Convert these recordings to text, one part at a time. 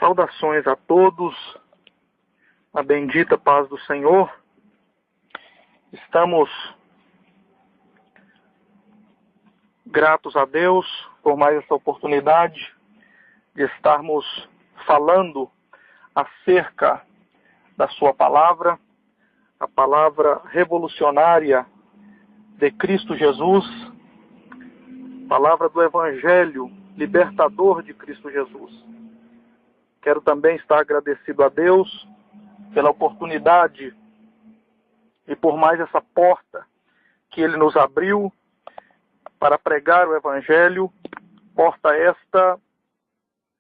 Saudações a todos, a bendita paz do Senhor. Estamos gratos a Deus por mais essa oportunidade de estarmos falando acerca da sua palavra, a palavra revolucionária de Cristo Jesus, palavra do Evangelho libertador de Cristo Jesus. Quero também estar agradecido a Deus pela oportunidade e por mais essa porta que Ele nos abriu para pregar o Evangelho, porta esta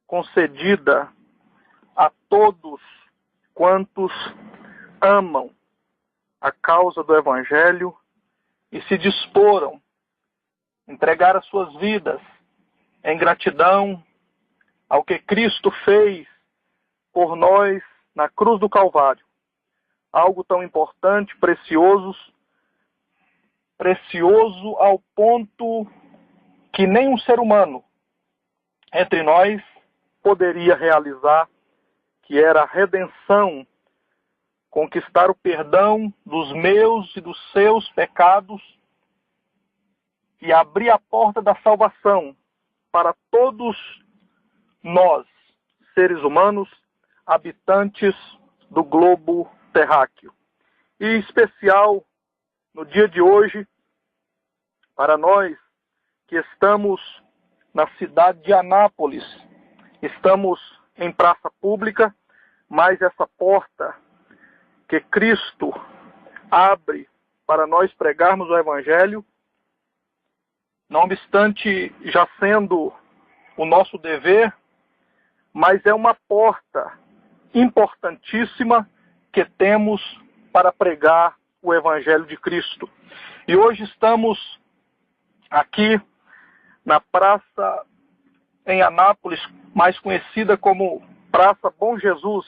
concedida a todos quantos amam a causa do Evangelho e se disporam a entregar as suas vidas em gratidão ao que Cristo fez por nós na cruz do Calvário. Algo tão importante, precioso ao ponto que nenhum ser humano entre nós poderia realizar, que era a redenção, conquistar o perdão dos meus e dos seus pecados e abrir a porta da salvação para todos nós, seres humanos, habitantes do globo terráqueo. E em especial, no dia de hoje, para nós que estamos na cidade de Anápolis, estamos em praça pública, mas essa porta que Cristo abre para nós pregarmos o Evangelho, não obstante já sendo o nosso dever, mas é uma porta importantíssima que temos para pregar o Evangelho de Cristo. E hoje estamos aqui na praça em Anápolis, mais conhecida como Praça Bom Jesus,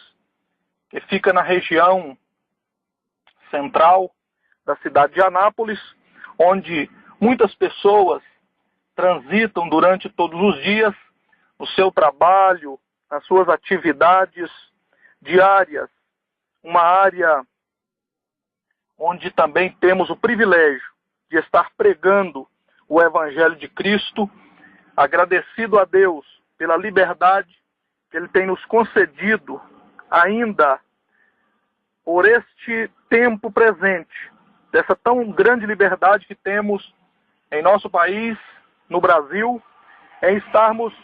que fica na região central da cidade de Anápolis, onde muitas pessoas transitam durante todos os dias no seu trabalho, nas suas atividades diárias, uma área onde também temos o privilégio de estar pregando o Evangelho de Cristo, agradecido a Deus pela liberdade que Ele tem nos concedido ainda por este tempo presente, dessa tão grande liberdade que temos em nosso país, no Brasil, em estarmos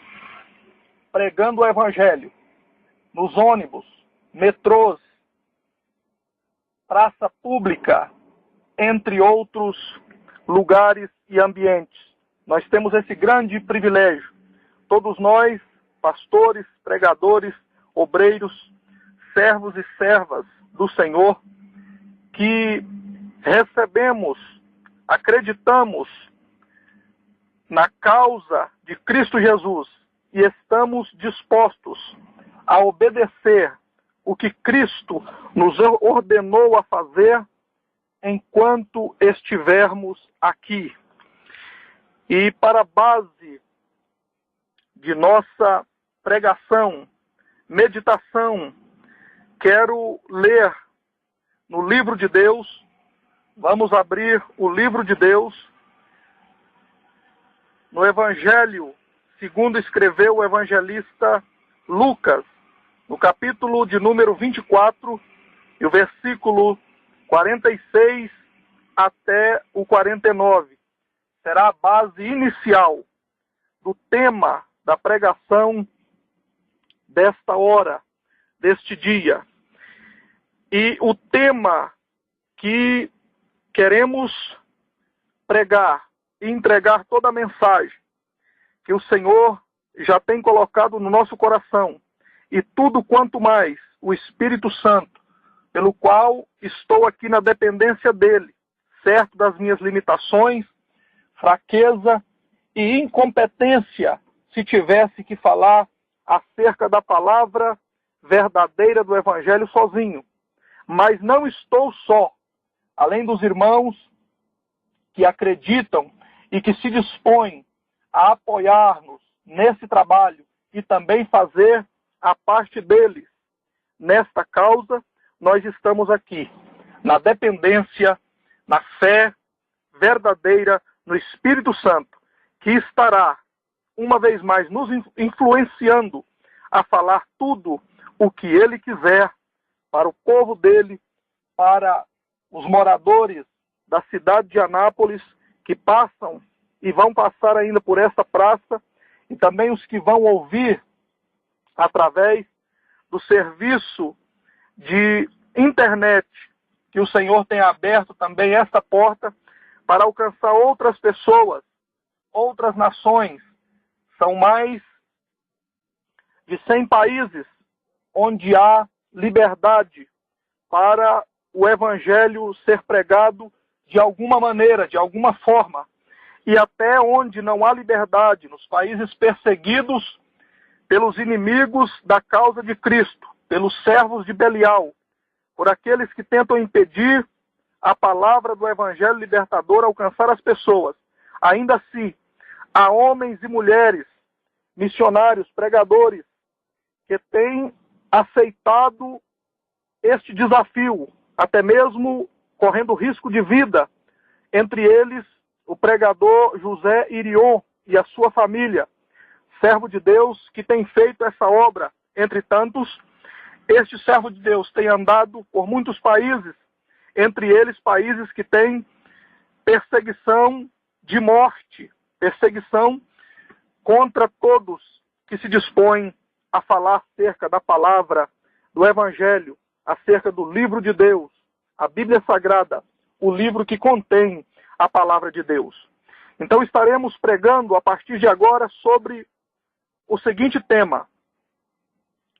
pregando o Evangelho nos ônibus, metrôs, praça pública, entre outros lugares e ambientes. Nós temos esse grande privilégio. Todos nós, pastores, pregadores, obreiros, servos e servas do Senhor, que recebemos, acreditamos na causa de Cristo Jesus e estamos dispostos a obedecer o que Cristo nos ordenou a fazer enquanto estivermos aqui. E para a base de nossa pregação, meditação, quero ler no livro de Deus. Vamos abrir o livro de Deus no Evangelho segundo escreveu o evangelista Lucas, no capítulo de número 24, e o versículo 46 até o 49. Será a base inicial do tema da pregação desta hora, deste dia. E o tema que queremos pregar e entregar toda a mensagem que o Senhor já tem colocado no nosso coração, e tudo quanto mais o Espírito Santo, pelo qual estou aqui na dependência dele, certo das minhas limitações, fraqueza e incompetência, se tivesse que falar acerca da palavra verdadeira do Evangelho sozinho. Mas não estou só. Além dos irmãos que acreditam e que se dispõem a apoiar-nos nesse trabalho e também fazer a parte deles. Nesta causa, nós estamos aqui, na dependência, na fé verdadeira no Espírito Santo, que estará, uma vez mais, nos influenciando a falar tudo o que Ele quiser para o povo dele, para os moradores da cidade de Anápolis, que passam e vão passar ainda por esta praça, e também os que vão ouvir através do serviço de internet, que o Senhor tem aberto também esta porta para alcançar outras pessoas, outras nações. São mais de 100 países onde há liberdade para o Evangelho ser pregado de alguma maneira, de alguma forma. E até onde não há liberdade, nos países perseguidos pelos inimigos da causa de Cristo, pelos servos de Belial, por aqueles que tentam impedir a palavra do Evangelho libertador alcançar as pessoas. Ainda assim, há homens e mulheres, missionários, pregadores, que têm aceitado este desafio, até mesmo correndo risco de vida, entre eles o pregador José Irion e a sua família, servo de Deus que tem feito essa obra. Entre tantos, este servo de Deus tem andado por muitos países, entre eles países que têm perseguição de morte, perseguição contra todos que se dispõem a falar acerca da palavra, do Evangelho, acerca do livro de Deus, a Bíblia Sagrada, o livro que contém a palavra de Deus. Então estaremos pregando a partir de agora sobre o seguinte tema.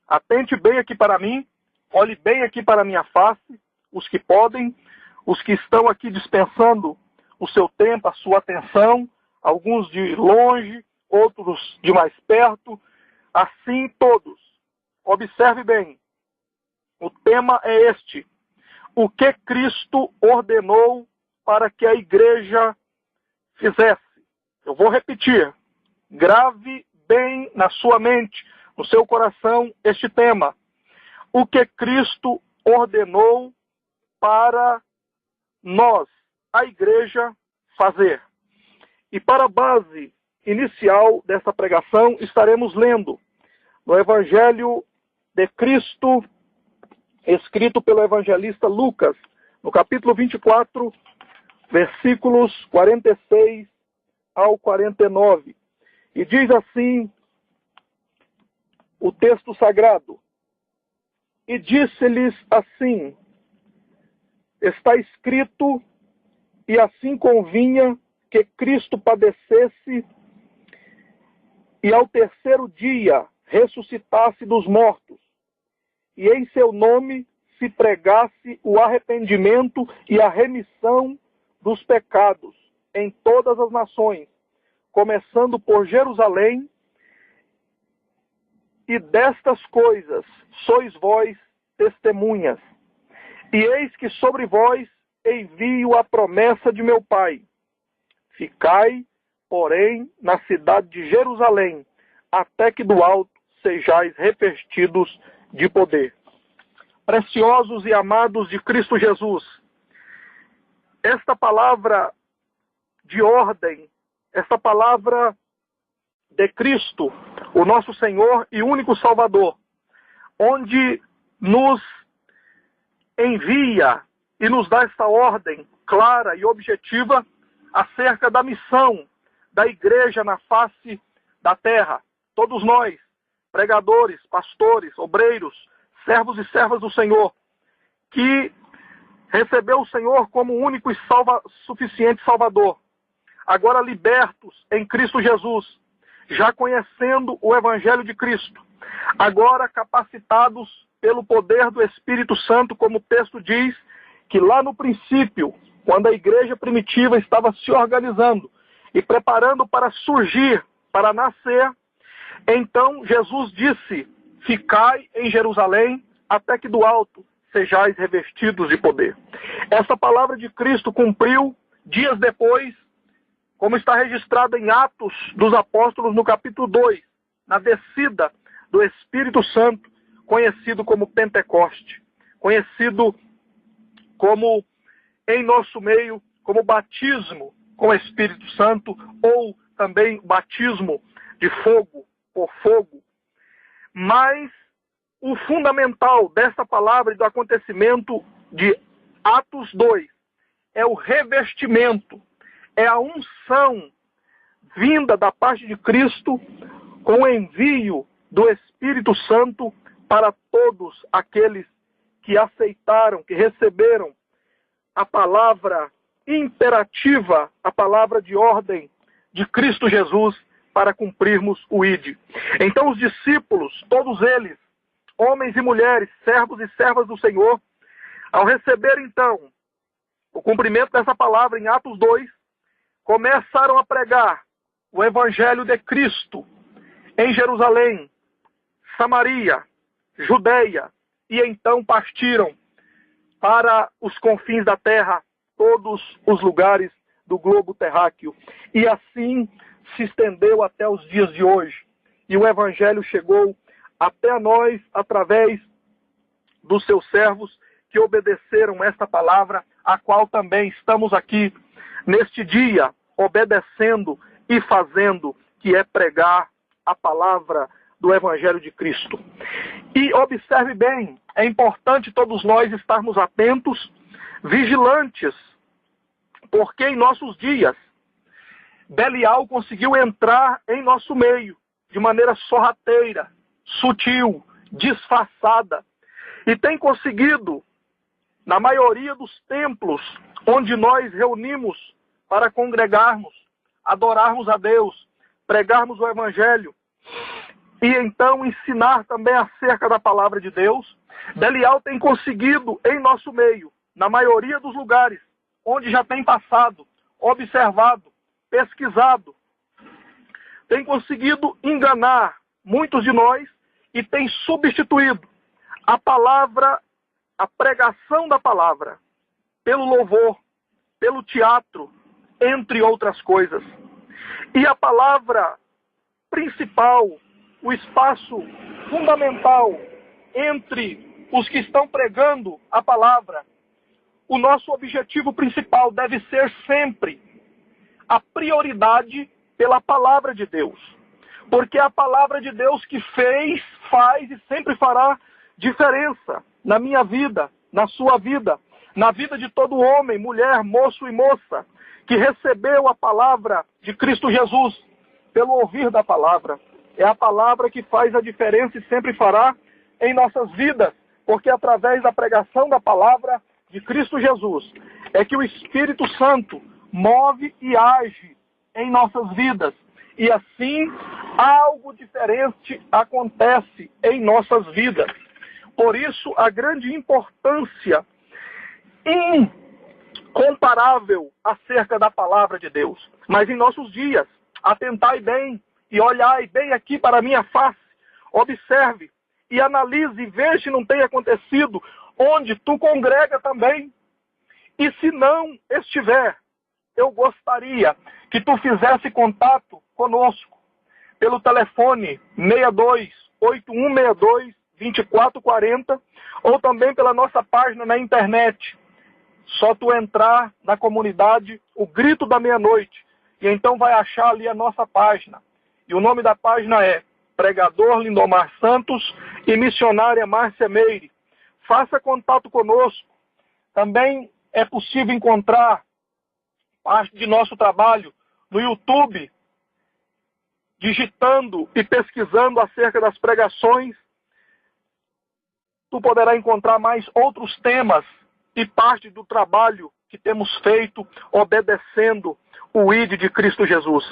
Atente bem aqui para mim, olhe bem aqui para a minha face, os que podem, os que estão aqui dispensando o seu tempo, a sua atenção, alguns de longe, outros de mais perto, assim todos. Observe bem, o tema é este: o que Cristo ordenou para que a igreja fizesse. Eu vou repetir, grave bem na sua mente, no seu coração, este tema. O que Cristo ordenou para nós, a igreja, fazer. E para a base inicial dessa pregação, estaremos lendo no Evangelho de Cristo, escrito pelo evangelista Lucas, no capítulo 24, versículos 46 ao 49. E diz assim o texto sagrado: e disse-lhes assim: está escrito, e assim convinha que Cristo padecesse e ao terceiro dia ressuscitasse dos mortos, e em seu nome se pregasse o arrependimento e a remissão dos pecados em todas as nações, começando por Jerusalém. E destas coisas sois vós testemunhas. E eis que sobre vós envio a promessa de meu Pai. Ficai, porém, na cidade de Jerusalém, até que do alto sejais revestidos de poder. Preciosos e amados de Cristo Jesus, esta palavra de ordem, esta palavra de Cristo, o nosso Senhor e único Salvador, onde nos envia e nos dá esta ordem clara e objetiva acerca da missão da igreja na face da terra. Todos nós, pregadores, pastores, obreiros, servos e servas do Senhor, que recebeu o Senhor como único e suficiente Salvador, agora libertos em Cristo Jesus, já conhecendo o Evangelho de Cristo, agora capacitados pelo poder do Espírito Santo, como o texto diz, que lá no princípio, quando a igreja primitiva estava se organizando e preparando para surgir, para nascer, então Jesus disse: ficai em Jerusalém, até que do alto sejais revestidos de poder. Essa palavra de Cristo cumpriu dias depois, como está registrado em Atos dos Apóstolos, no capítulo 2, na descida do Espírito Santo, conhecido como Pentecoste, conhecido como, em nosso meio, como batismo com o Espírito Santo, ou também batismo de fogo, por fogo. Mas o fundamental dessa palavra e do acontecimento de Atos 2 é o revestimento, é a unção vinda da parte de Cristo com o envio do Espírito Santo para todos aqueles que aceitaram, que receberam a palavra imperativa, a palavra de ordem de Cristo Jesus para cumprirmos o ID. Então os discípulos, todos eles, homens e mulheres, servos e servas do Senhor, ao receber então o cumprimento dessa palavra em Atos 2, começaram a pregar o Evangelho de Cristo em Jerusalém, Samaria, Judeia, e então partiram para os confins da terra, todos os lugares do globo terráqueo. E assim se estendeu até os dias de hoje. E o Evangelho chegou até nós através dos seus servos que obedeceram esta palavra, a qual também estamos aqui neste dia obedecendo e fazendo, que é pregar a palavra do Evangelho de Cristo. E observe bem, é importante todos nós estarmos atentos, vigilantes, porque em nossos dias Belial conseguiu entrar em nosso meio de maneira sorrateira, sutil, disfarçada, e tem conseguido, na maioria dos templos onde nós reunimos para congregarmos, adorarmos a Deus, pregarmos o Evangelho, e então ensinar também acerca da palavra de Deus, Belial tem conseguido em nosso meio, na maioria dos lugares onde já tem passado, observado, pesquisado, tem conseguido enganar muitos de nós e tem substituído a palavra, a pregação da palavra, pelo louvor, pelo teatro, entre outras coisas. E a palavra principal, o espaço fundamental entre os que estão pregando a palavra, o nosso objetivo principal deve ser sempre a prioridade pela palavra de Deus. Porque é a palavra de Deus que fez, faz e sempre fará diferença na minha vida, na sua vida, na vida de todo homem, mulher, moço e moça, que recebeu a palavra de Cristo Jesus pelo ouvir da palavra. É a palavra que faz a diferença e sempre fará em nossas vidas, porque através da pregação da palavra de Cristo Jesus é que o Espírito Santo move e age em nossas vidas. E assim, algo diferente acontece em nossas vidas. Por isso, a grande importância incomparável acerca da palavra de Deus. Mas em nossos dias, atentai bem e olhai bem aqui para a minha face, observe e analise e veja se não tem acontecido onde tu congrega também. E se não estiver, eu gostaria que tu fizesse contato conosco pelo telefone 62-8162-2440 ou também pela nossa página na internet. Só tu entrar na comunidade O Grito da Meia-Noite e então vai achar ali a nossa página. E o nome da página é Pregador Lindomar Santos e Missionária Márcia Meire. Faça contato conosco. Também é possível encontrar parte de nosso trabalho no YouTube, digitando e pesquisando acerca das pregações. Tu poderá encontrar mais outros temas e parte do trabalho que temos feito obedecendo o ID de Cristo Jesus.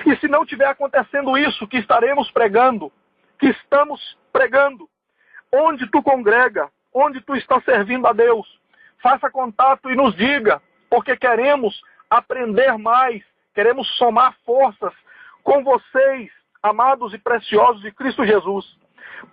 E se não estiver acontecendo isso que estaremos pregando, que estamos pregando, onde tu congrega, onde tu está servindo a Deus, faça contato e nos diga, porque queremos aprender mais, queremos somar forças com vocês, amados e preciosos de Cristo Jesus,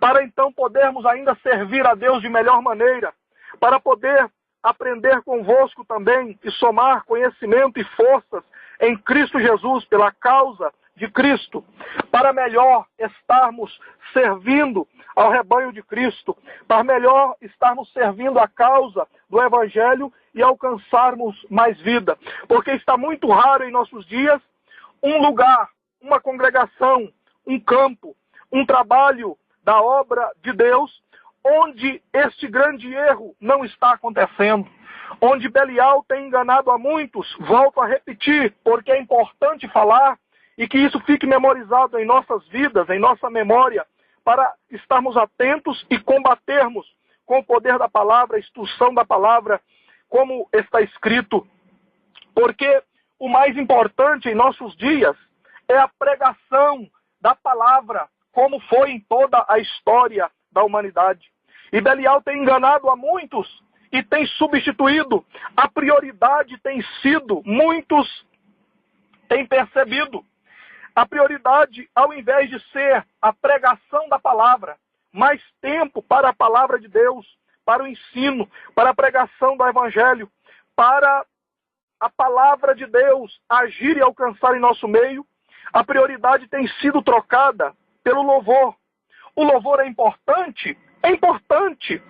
para então podermos ainda servir a Deus de melhor maneira, para poder aprender convosco também e somar conhecimento e forças em Cristo Jesus pela causa de Cristo, para melhor estarmos servindo ao rebanho de Cristo, para melhor estarmos servindo a causa do Evangelho e alcançarmos mais vida. Porque está muito raro em nossos dias um lugar, uma congregação, um campo, um trabalho da obra de Deus, onde este grande erro não está acontecendo, onde Belial tem enganado a muitos. Volto a repetir, porque é importante falar e que isso fique memorizado em nossas vidas, em nossa memória, para estarmos atentos e combatermos com o poder da palavra, a instrução da palavra, como está escrito. Porque o mais importante em nossos dias é a pregação da palavra, como foi em toda a história da humanidade. E Belial tem enganado a muitos e tem substituído. A prioridade tem sido, muitos têm percebido, a prioridade, ao invés de ser a pregação da palavra, mais tempo para a palavra de Deus, para o ensino, para a pregação do Evangelho, para a palavra de Deus agir e alcançar em nosso meio, a prioridade tem sido trocada pelo louvor. O louvor é importante,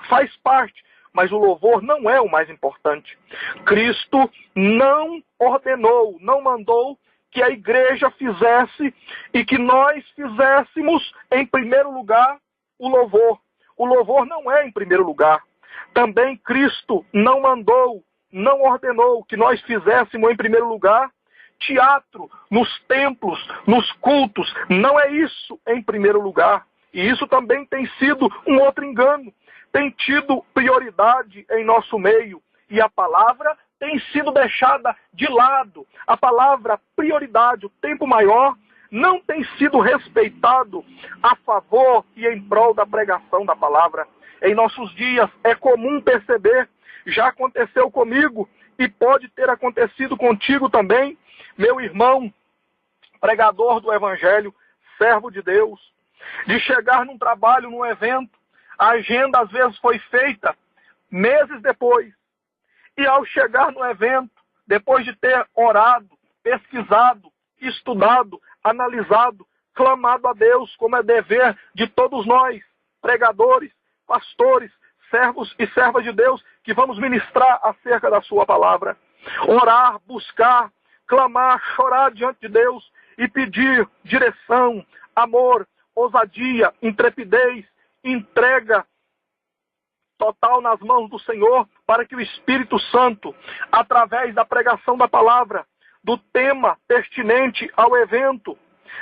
faz parte, mas o louvor não é o mais importante. Cristo não ordenou, não mandou que a igreja fizesse e que nós fizéssemos em primeiro lugar o louvor. O louvor não é em primeiro lugar. Também Cristo não mandou, não ordenou que nós fizéssemos em primeiro lugar teatro nos templos, nos cultos. Não é isso em primeiro lugar. E isso também tem sido um outro engano. Tem tido prioridade em nosso meio. E a palavra tem sido deixada de lado. A palavra prioridade, o tempo maior, não tem sido respeitado a favor e em prol da pregação da palavra. Em nossos dias é comum perceber, já aconteceu comigo e pode ter acontecido contigo também, meu irmão, pregador do Evangelho, servo de Deus, de chegar num trabalho, num evento, a agenda às vezes foi feita meses depois, e ao chegar no evento, depois de ter orado, pesquisado, estudado, analisado, clamado a Deus, como é dever de todos nós, pregadores, pastores, servos e servas de Deus, que vamos ministrar acerca da sua palavra. Orar, buscar, clamar, chorar diante de Deus e pedir direção, amor, ousadia, intrepidez, entrega total nas mãos do Senhor, para que o Espírito Santo, através da pregação da palavra, do tema pertinente ao evento,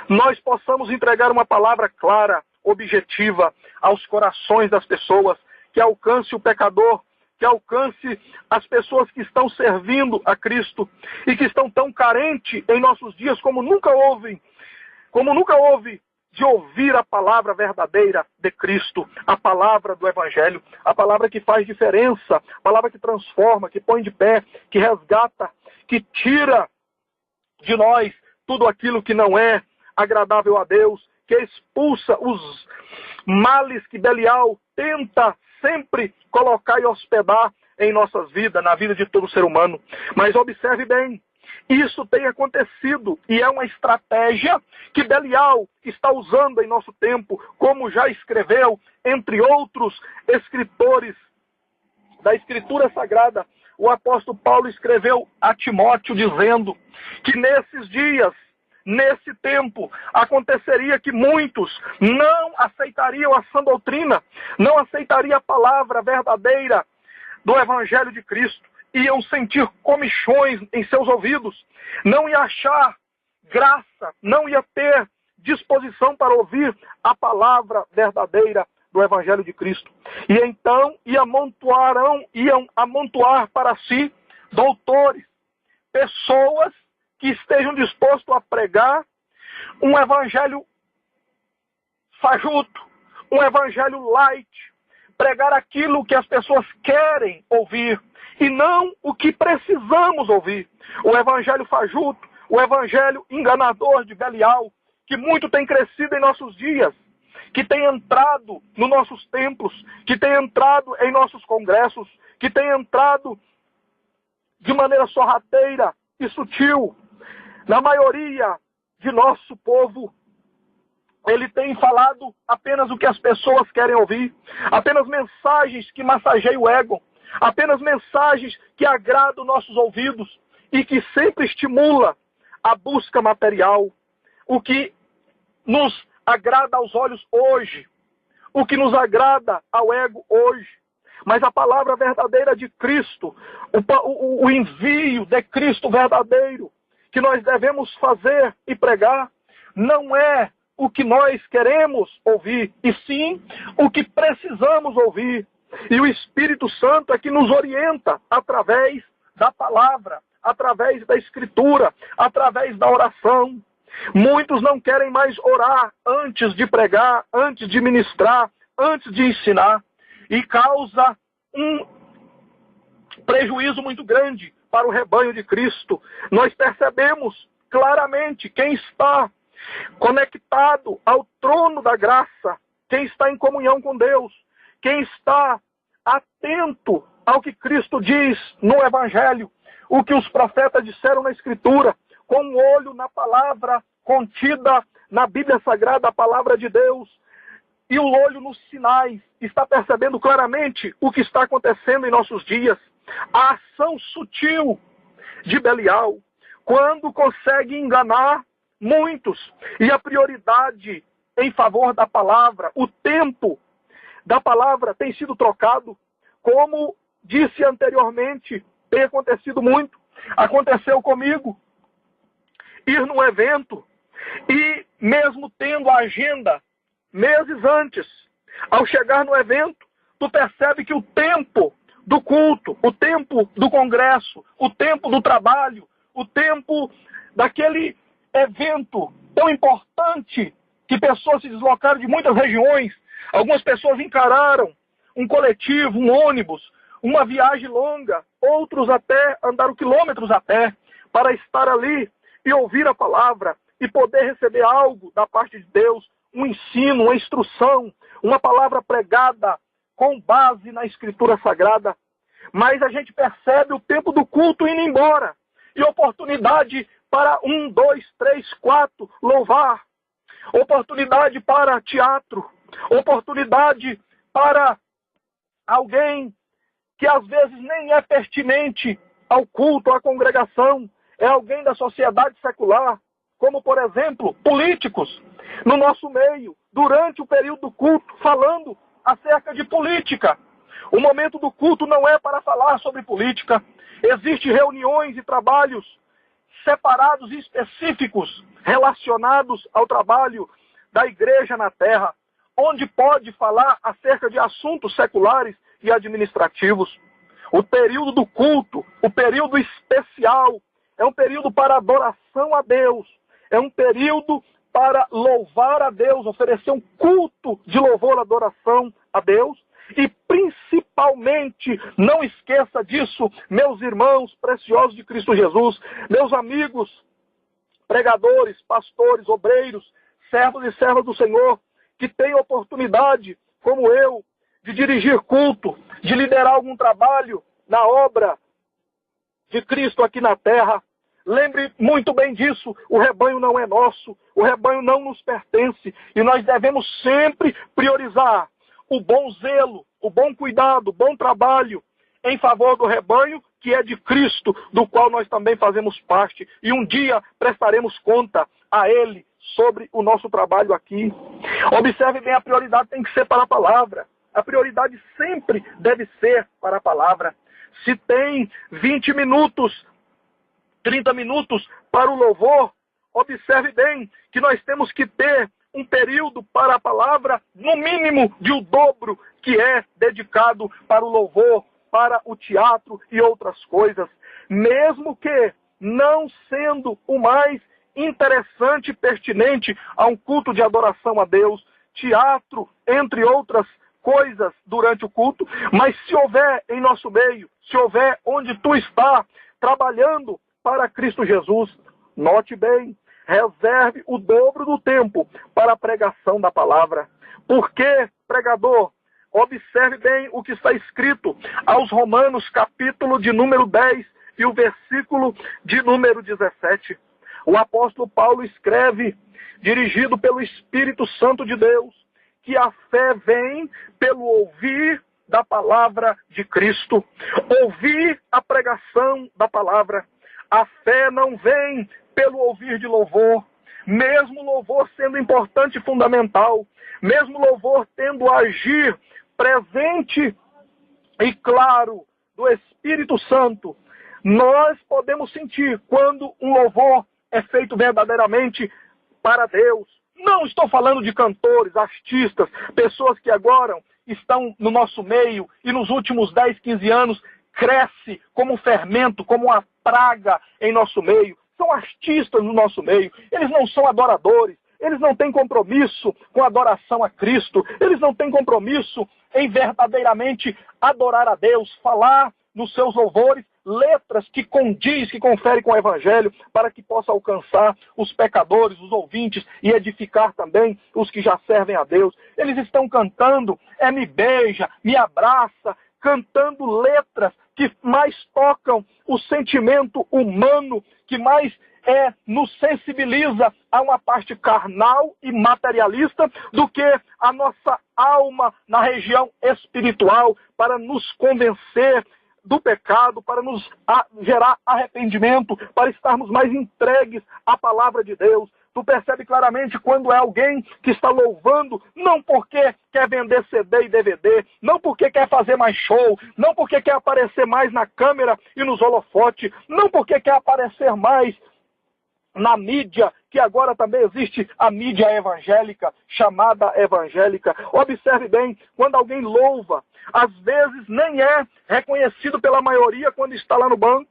nós possamos entregar uma palavra clara, objetiva, aos corações das pessoas, que alcance o pecador, que alcance as pessoas que estão servindo a Cristo e que estão tão carentes em nossos dias como nunca houve de ouvir a palavra verdadeira de Cristo, a palavra do Evangelho, a palavra que faz diferença, a palavra que transforma, que põe de pé, que resgata, que tira de nós tudo aquilo que não é agradável a Deus, que expulsa os males que Belial tenta sempre colocar e hospedar em nossas vidas, na vida de todo ser humano. Mas observe bem, isso tem acontecido e é uma estratégia que Belial está usando em nosso tempo, como já escreveu, entre outros escritores da Escritura Sagrada. O apóstolo Paulo escreveu a Timóteo dizendo que nesses dias, nesse tempo, aconteceria que muitos não aceitariam a sã doutrina, não aceitariam a palavra verdadeira do Evangelho de Cristo. Iam sentir comichões em seus ouvidos, não ia achar graça, não ia ter disposição para ouvir a palavra verdadeira do Evangelho de Cristo. E então iam amontoar para si doutores, pessoas que estejam dispostos a pregar um Evangelho fajuto, um Evangelho light, pregar aquilo que as pessoas querem ouvir e não o que precisamos ouvir. O Evangelho fajuto, o Evangelho enganador de Belial, que muito tem crescido em nossos dias, que tem entrado nos nossos templos, que tem entrado em nossos congressos, que tem entrado de maneira sorrateira e sutil, na maioria de nosso povo, ele tem falado apenas o que as pessoas querem ouvir, apenas mensagens que massageiam o ego, apenas mensagens que agradam nossos ouvidos e que sempre estimula a busca material, o que nos agrada aos olhos hoje, o que nos agrada ao ego hoje. Mas a palavra verdadeira de Cristo, o envio de Cristo verdadeiro, que nós devemos fazer e pregar, não é o que nós queremos ouvir, e sim o que precisamos ouvir. E o Espírito Santo é que nos orienta através da palavra, através da Escritura, através da oração. Muitos não querem mais orar antes de pregar, antes de ministrar, antes de ensinar, e causa um prejuízo muito grande para o rebanho de Cristo. Nós percebemos claramente quem está conectado ao trono da graça, quem está em comunhão com Deus, quem está atento ao que Cristo diz no Evangelho, o que os profetas disseram na Escritura, com um olho na palavra contida na Bíblia Sagrada, a palavra de Deus, e o olho nos sinais, está percebendo claramente o que está acontecendo em nossos dias. A ação sutil de Belial, quando consegue enganar muitos, e a prioridade em favor da palavra, o tempo da palavra tem sido trocado, como disse anteriormente, tem acontecido muito. Aconteceu comigo, ir num evento, e mesmo tendo a agenda meses antes, ao chegar no evento, tu percebe que o tempo do culto, o tempo do congresso, o tempo do trabalho, o tempo daquele evento tão importante, que pessoas se deslocaram de muitas regiões, algumas pessoas encararam um coletivo, um ônibus, uma viagem longa, outros até andaram quilômetros a pé, para estar ali e ouvir a palavra, e poder receber algo da parte de Deus, um ensino, uma instrução, uma palavra pregada com base na Escritura Sagrada. Mas a gente percebe o tempo do culto indo embora, e oportunidade para 1, 2, 3, 4 louvar, oportunidade para teatro, oportunidade para alguém que às vezes nem é pertinente ao culto, à congregação, é alguém da sociedade secular, como por exemplo, políticos, no nosso meio, durante o período do culto, falando acerca de política. O momento do culto não é para falar sobre política. Existem reuniões e trabalhos separados e específicos relacionados ao trabalho da igreja na terra, onde pode falar acerca de assuntos seculares e administrativos. O período do culto, o período especial, é um período para adoração a Deus, é um período para louvar a Deus, oferecer um culto de louvor e adoração a Deus. E principalmente, não esqueça disso, meus irmãos preciosos de Cristo Jesus, meus amigos, pregadores, pastores, obreiros, servos e servas do Senhor, que têm oportunidade, como eu, de dirigir culto, de liderar algum trabalho na obra de Cristo aqui na terra. Lembre muito bem disso, o rebanho não é nosso, o rebanho não nos pertence, e nós devemos sempre priorizar o bom zelo, o bom cuidado, o bom trabalho em favor do rebanho, que é de Cristo, do qual nós também fazemos parte, e um dia prestaremos conta a Ele sobre o nosso trabalho aqui. Observe bem, a prioridade tem que ser para a palavra, a prioridade sempre deve ser para a palavra. Se tem 20 minutos, 30 minutos para o louvor, observe bem que nós temos que ter um período para a palavra, no mínimo de o dobro que é dedicado para o louvor, para o teatro e outras coisas. Mesmo que não sendo o mais interessante e pertinente a um culto de adoração a Deus, teatro, entre outras coisas durante o culto, mas se houver em nosso meio, se houver onde tu está trabalhando para Cristo Jesus, note bem, reserve o dobro do tempo para a pregação da palavra. Porque, pregador, observe bem o que está escrito aos Romanos, capítulo de número 10 e o versículo de número 17. O apóstolo Paulo escreve, dirigido pelo Espírito Santo de Deus, que a fé vem pelo ouvir da palavra de Cristo, ouvir a pregação da palavra. A fé não vem pelo ouvir de louvor, mesmo louvor sendo importante e fundamental, mesmo louvor tendo agir presente e claro do Espírito Santo, nós podemos sentir quando um louvor é feito verdadeiramente para Deus. Não estou falando de cantores, artistas, pessoas que agora estão no nosso meio e nos últimos 10, 15 anos cresce como um fermento, como uma praga em nosso meio. São artistas no nosso meio, eles não são adoradores, eles não têm compromisso com a adoração a Cristo, eles não têm compromisso em verdadeiramente adorar a Deus, falar nos seus louvores letras que condiz, que confere com o Evangelho, para que possa alcançar os pecadores, os ouvintes, e edificar também os que já servem a Deus. Eles estão cantando, me beija, me abraça, cantando letras que mais tocam o sentimento humano, que mais nos sensibiliza a uma parte carnal e materialista do que a nossa alma na região espiritual, para nos convencer do pecado, para nos gerar arrependimento, para estarmos mais entregues à palavra de Deus. Tu percebe claramente quando é alguém que está louvando, não porque quer vender CD e DVD, não porque quer fazer mais show, não porque quer aparecer mais na câmera e nos holofotes, não porque quer aparecer mais na mídia, que agora também existe a mídia evangélica, chamada evangélica. Observe bem, quando alguém louva, às vezes nem é reconhecido pela maioria quando está lá no banco,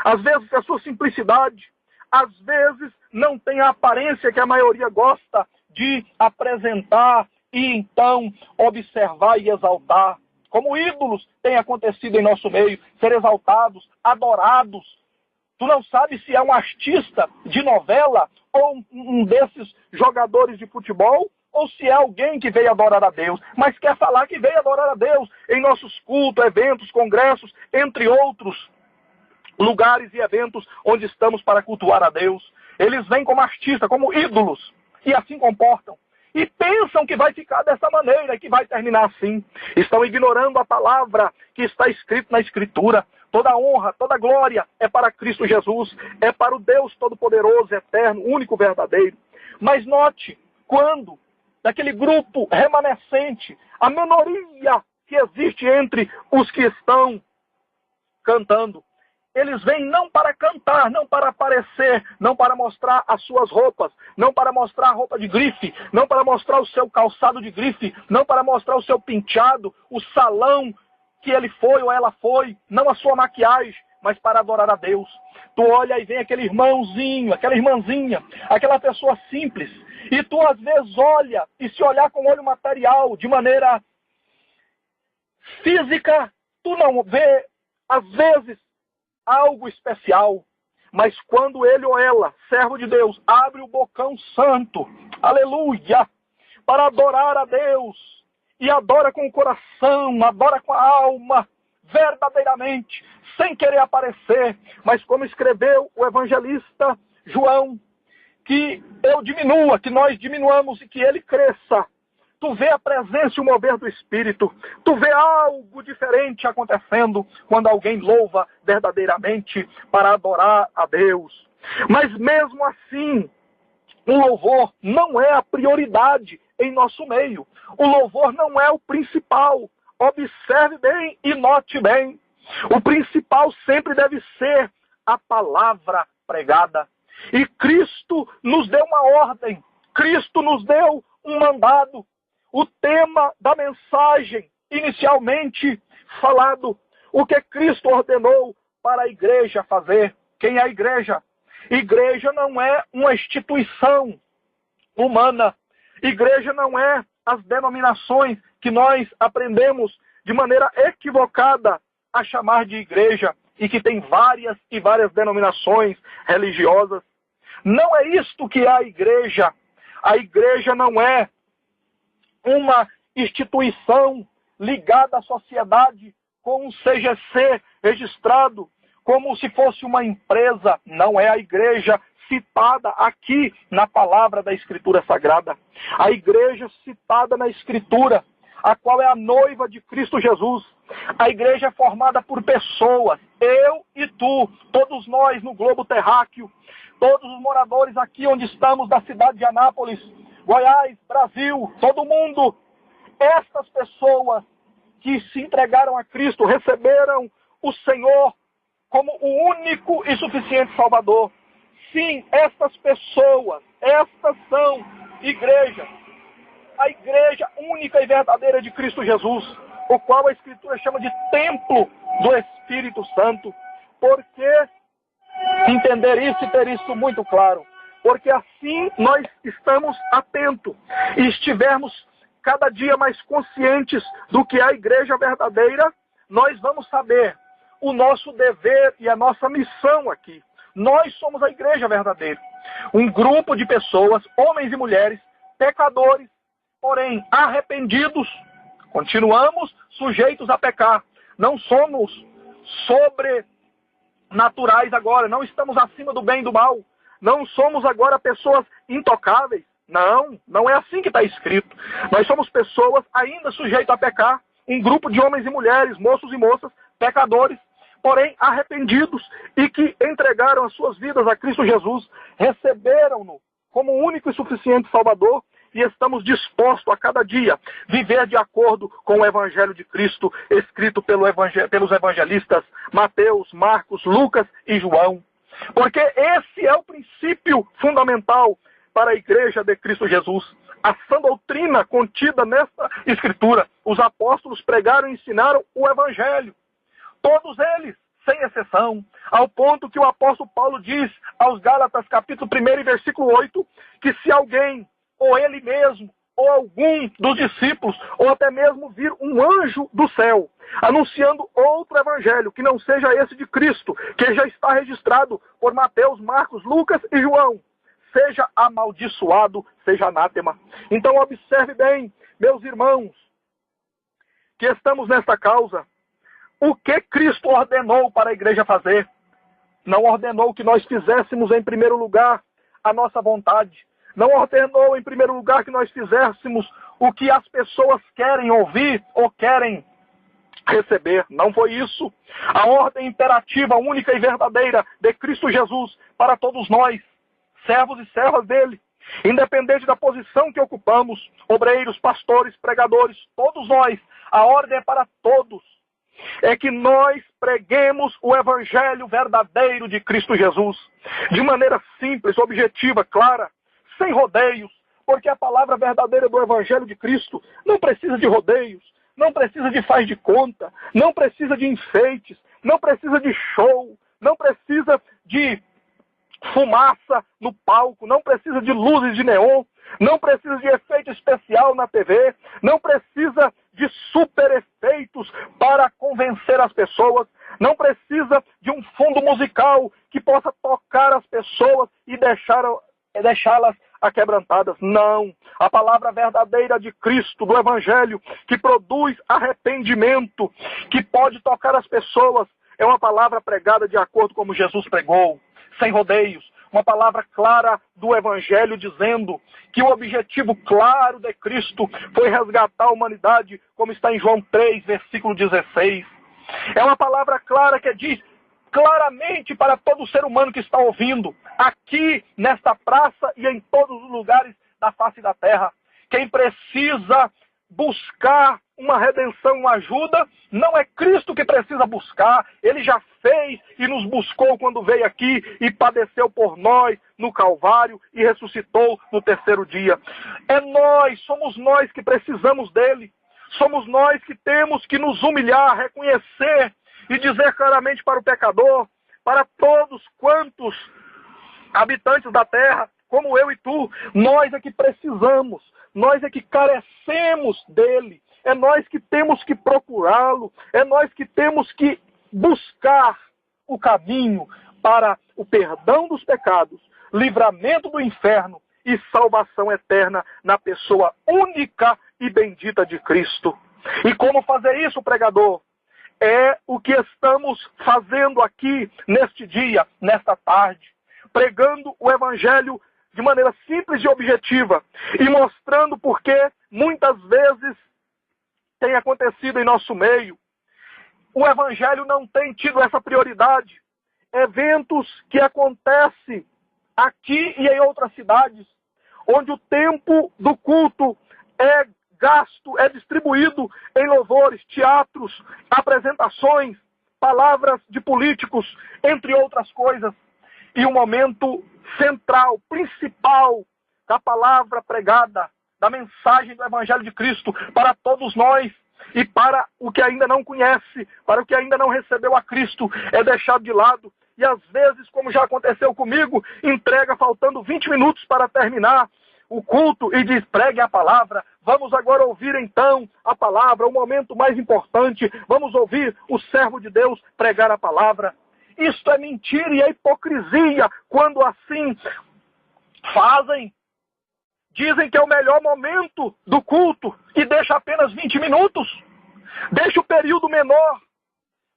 às vezes é sua simplicidade, às vezes não tem a aparência que a maioria gosta de apresentar e então observar e exaltar. Como ídolos tem acontecido em nosso meio, ser exaltados, adorados. Tu não sabe se é um artista de novela ou um desses jogadores de futebol, ou se é alguém que veio adorar a Deus, mas quer falar que veio adorar a Deus em nossos cultos, eventos, congressos, entre outros lugares e eventos onde estamos para cultuar a Deus. Eles vêm como artistas, como ídolos, e assim comportam. E pensam que vai ficar dessa maneira, que vai terminar assim. Estão ignorando a palavra que está escrita na Escritura. Toda honra, toda glória é para Cristo Jesus, é para o Deus Todo-Poderoso, Eterno, único, verdadeiro. Mas note, quando daquele grupo remanescente, a minoria que existe entre os que estão cantando, eles vêm não para cantar, não para aparecer, não para mostrar as suas roupas, não para mostrar a roupa de grife, não para mostrar o seu calçado de grife, não para mostrar o seu penteado, o salão que ele foi ou ela foi, não a sua maquiagem, mas para adorar a Deus. Tu olha e vem aquele irmãozinho, aquela irmãzinha, aquela pessoa simples, e tu às vezes olha, e se olhar com olho material, de maneira física, tu não vê, às vezes, algo especial. Mas quando ele ou ela, servo de Deus, abre o bocão santo, aleluia, para adorar a Deus, e adora com o coração, adora com a alma, verdadeiramente, sem querer aparecer, mas como escreveu o evangelista João, que eu diminua, que nós diminuamos e que ele cresça. Tu vê a presença e o mover do Espírito, tu vê algo diferente acontecendo quando alguém louva verdadeiramente para adorar a Deus. Mas mesmo assim, o louvor não é a prioridade em nosso meio. O louvor não é o principal. Observe bem e note bem. O principal sempre deve ser a palavra pregada. E Cristo nos deu uma ordem. Cristo nos deu um mandado. O tema da mensagem, inicialmente falado, o que Cristo ordenou para a igreja fazer. Quem é a igreja? Igreja não é uma instituição humana. Igreja não é as denominações que nós aprendemos de maneira equivocada a chamar de igreja e que tem várias e várias denominações religiosas. Não é isto que é a igreja. A igreja não é uma instituição ligada à sociedade com um CGC registrado como se fosse uma empresa. Não é a igreja citada aqui na palavra da Escritura Sagrada. A igreja citada na Escritura, a qual é a noiva de Cristo Jesus. A igreja é formada por pessoas, eu e tu, todos nós no globo terráqueo, todos os moradores aqui onde estamos da cidade de Anápolis, Goiás, Brasil, todo mundo. Estas pessoas que se entregaram a Cristo, receberam o Senhor como o único e suficiente Salvador. Sim, estas pessoas, estas são igrejas. A igreja única e verdadeira de Cristo Jesus, o qual a Escritura chama de templo do Espírito Santo. Por que entender isso e ter isso muito claro? Porque assim nós estamos atentos e estivermos cada dia mais conscientes do que é a igreja verdadeira, nós vamos saber o nosso dever e a nossa missão aqui. Nós somos a igreja verdadeira. Um grupo de pessoas, homens e mulheres, pecadores, porém arrependidos. Continuamos sujeitos a pecar. Não somos sobrenaturais agora. Não estamos acima do bem e do mal. Não somos agora pessoas intocáveis. Não é assim que está escrito. Nós somos pessoas ainda sujeitas a pecar. Um grupo de homens e mulheres, moços e moças, pecadores, porém arrependidos e que entregaram as suas vidas a Cristo Jesus, receberam-no como único e suficiente Salvador e estamos dispostos a cada dia viver de acordo com o Evangelho de Cristo, escrito pelos evangelistas Mateus, Marcos, Lucas e João. Porque esse é o princípio fundamental para a igreja de Cristo Jesus. A sã doutrina contida nesta Escritura. Os apóstolos pregaram e ensinaram o Evangelho. Todos eles, sem exceção, ao ponto que o apóstolo Paulo diz aos Gálatas, capítulo 1 e versículo 8, que se alguém, ou ele mesmo, ou algum dos discípulos, ou até mesmo vir um anjo do céu, anunciando outro evangelho, que não seja esse de Cristo, que já está registrado por Mateus, Marcos, Lucas e João, seja amaldiçoado, seja anátema. Então observe bem, meus irmãos, que estamos nesta causa. O que Cristo ordenou para a igreja fazer? Não ordenou que nós fizéssemos em primeiro lugar a nossa vontade. Não ordenou em primeiro lugar que nós fizéssemos o que as pessoas querem ouvir ou querem receber. Não foi isso. A ordem imperativa, única e verdadeira de Cristo Jesus para todos nós, servos e servas dele, independente da posição que ocupamos, obreiros, pastores, pregadores, todos nós, a ordem é para todos. É que nós preguemos o Evangelho verdadeiro de Cristo Jesus, de maneira simples, objetiva, clara, sem rodeios, porque a palavra verdadeira do Evangelho de Cristo não precisa de rodeios, não precisa de faz de conta, não precisa de enfeites, não precisa de show, não precisa de fumaça no palco, não precisa de luzes de neon, não precisa de efeito especial na TV, não precisa de super efeitos para convencer as pessoas, não precisa de um fundo musical que possa tocar as pessoas e deixá-las aquebrantadas. Não. A palavra verdadeira de Cristo, do Evangelho, que produz arrependimento, que pode tocar as pessoas, é uma palavra pregada de acordo como Jesus pregou, sem rodeios. Uma palavra clara do Evangelho dizendo que o objetivo claro de Cristo foi resgatar a humanidade, como está em João 3, versículo 16. É uma palavra clara que diz claramente para todo ser humano que está ouvindo, aqui nesta praça e em todos os lugares da face da terra. Quem precisa buscar uma redenção, uma ajuda, não é Cristo que precisa buscar, Ele já fez e nos buscou quando veio aqui e padeceu por nós no Calvário e ressuscitou no terceiro dia. É nós, somos nós que precisamos dele, somos nós que temos que nos humilhar, reconhecer e dizer claramente para o pecador, para todos quantos habitantes da terra, como eu e tu, nós é que precisamos, nós é que carecemos dele, é nós que temos que procurá-lo, é nós que temos que buscar o caminho para o perdão dos pecados, livramento do inferno e salvação eterna na pessoa única e bendita de Cristo. E como fazer isso, pregador? É o que estamos fazendo aqui neste dia, nesta tarde. pregando o evangelho de maneira simples e objetiva e mostrando porque muitas vezes tem acontecido em nosso meio. O evangelho não tem tido essa prioridade. Eventos que acontecem aqui e em outras cidades, onde o tempo do culto é gasto, é distribuído em louvores, teatros, apresentações, palavras de políticos, entre outras coisas. E o momento central, principal da palavra pregada, da mensagem do Evangelho de Cristo para todos nós e para o que ainda não conhece, para o que ainda não recebeu a Cristo, é deixado de lado. E às vezes, como já aconteceu comigo, entrega faltando 20 minutos para terminar o culto e diz: pregue a palavra. Vamos agora ouvir então a palavra, o momento mais importante. Vamos ouvir o servo de Deus pregar a palavra. Isto é mentira e é hipocrisia quando assim fazem. Dizem que é o melhor momento do culto e deixa apenas 20 minutos. Deixa o período menor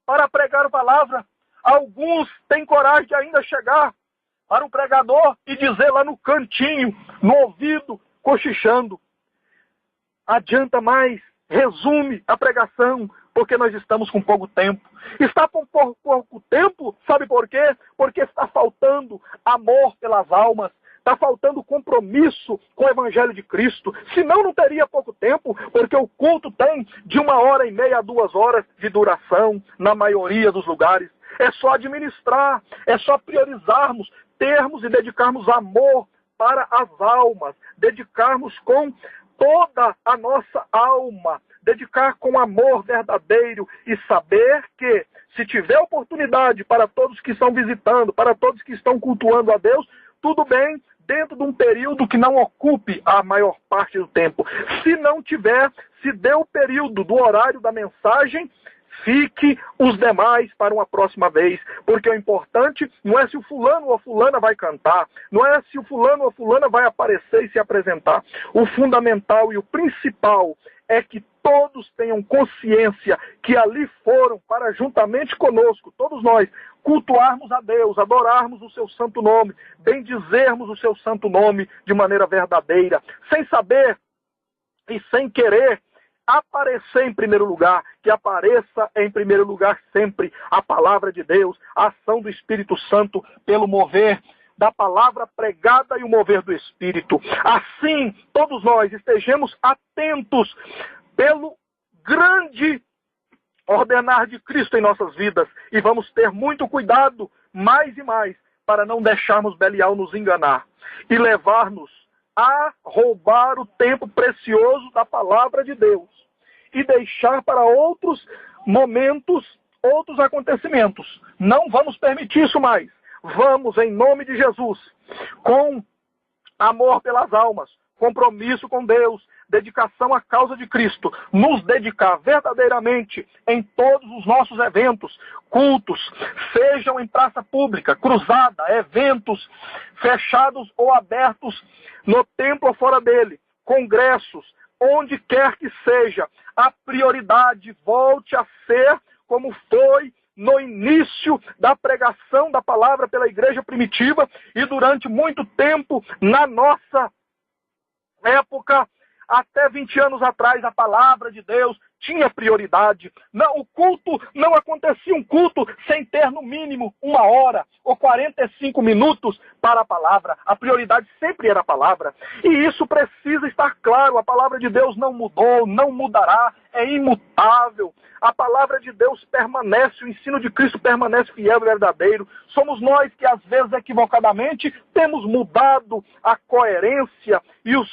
para pregar a palavra. Alguns têm coragem de ainda chegar para o pregador e dizer lá no cantinho, no ouvido, cochichando: adianta mais, resume a pregação, porque nós estamos com pouco tempo. Está com pouco tempo, sabe por quê? Porque está faltando amor pelas almas, está faltando compromisso com o Evangelho de Cristo. Senão não teria pouco tempo, porque o culto tem de 1h30 a 2 horas de duração, na maioria dos lugares. É só administrar, é só priorizarmos, termos e dedicarmos amor para as almas, dedicarmos com toda a nossa alma, dedicar com amor verdadeiro e saber que, se tiver oportunidade para todos que estão visitando, para todos que estão cultuando a Deus, tudo bem, dentro de um período que não ocupe a maior parte do tempo. Se não tiver, se der o período do horário da mensagem, fique os demais para uma próxima vez, porque o importante não é se o fulano ou a fulana vai cantar, não é se o fulano ou a fulana vai aparecer e se apresentar. O fundamental e o principal é que todos tenham consciência que ali foram para, juntamente conosco, todos nós, cultuarmos a Deus, adorarmos o seu santo nome, bendizermos o seu santo nome de maneira verdadeira, sem saber e sem querer aparecer em primeiro lugar, que apareça em primeiro lugar sempre a palavra de Deus, a ação do Espírito Santo pelo mover da palavra pregada e o mover do Espírito. Assim, todos nós estejamos atentos pelo grande ordenar de Cristo em nossas vidas e vamos ter muito cuidado, mais e mais, para não deixarmos Belial nos enganar e levar-nos a roubar o tempo precioso da palavra de Deus e deixar para outros momentos, outros acontecimentos. Não vamos permitir isso mais. Vamos, em nome de Jesus, com amor pelas almas, compromisso com Deus, dedicação à causa de Cristo, nos dedicar verdadeiramente em todos os nossos eventos, cultos, sejam em praça pública, cruzada, eventos fechados ou abertos no templo ou fora dele, congressos, onde quer que seja, a prioridade volte a ser como foi no início da pregação da palavra pela igreja primitiva e durante muito tempo na nossa época, até 20 anos atrás, a palavra de Deus tinha prioridade. Não, o culto, não acontecia um culto sem ter no mínimo 1 hora ou 45 minutos para a palavra. A prioridade sempre era a palavra. E isso precisa estar claro. A palavra de Deus não mudou, não mudará, é imutável. A palavra de Deus permanece, o ensino de Cristo permanece fiel e verdadeiro. Somos nós que, às vezes, equivocadamente, temos mudado a coerência e os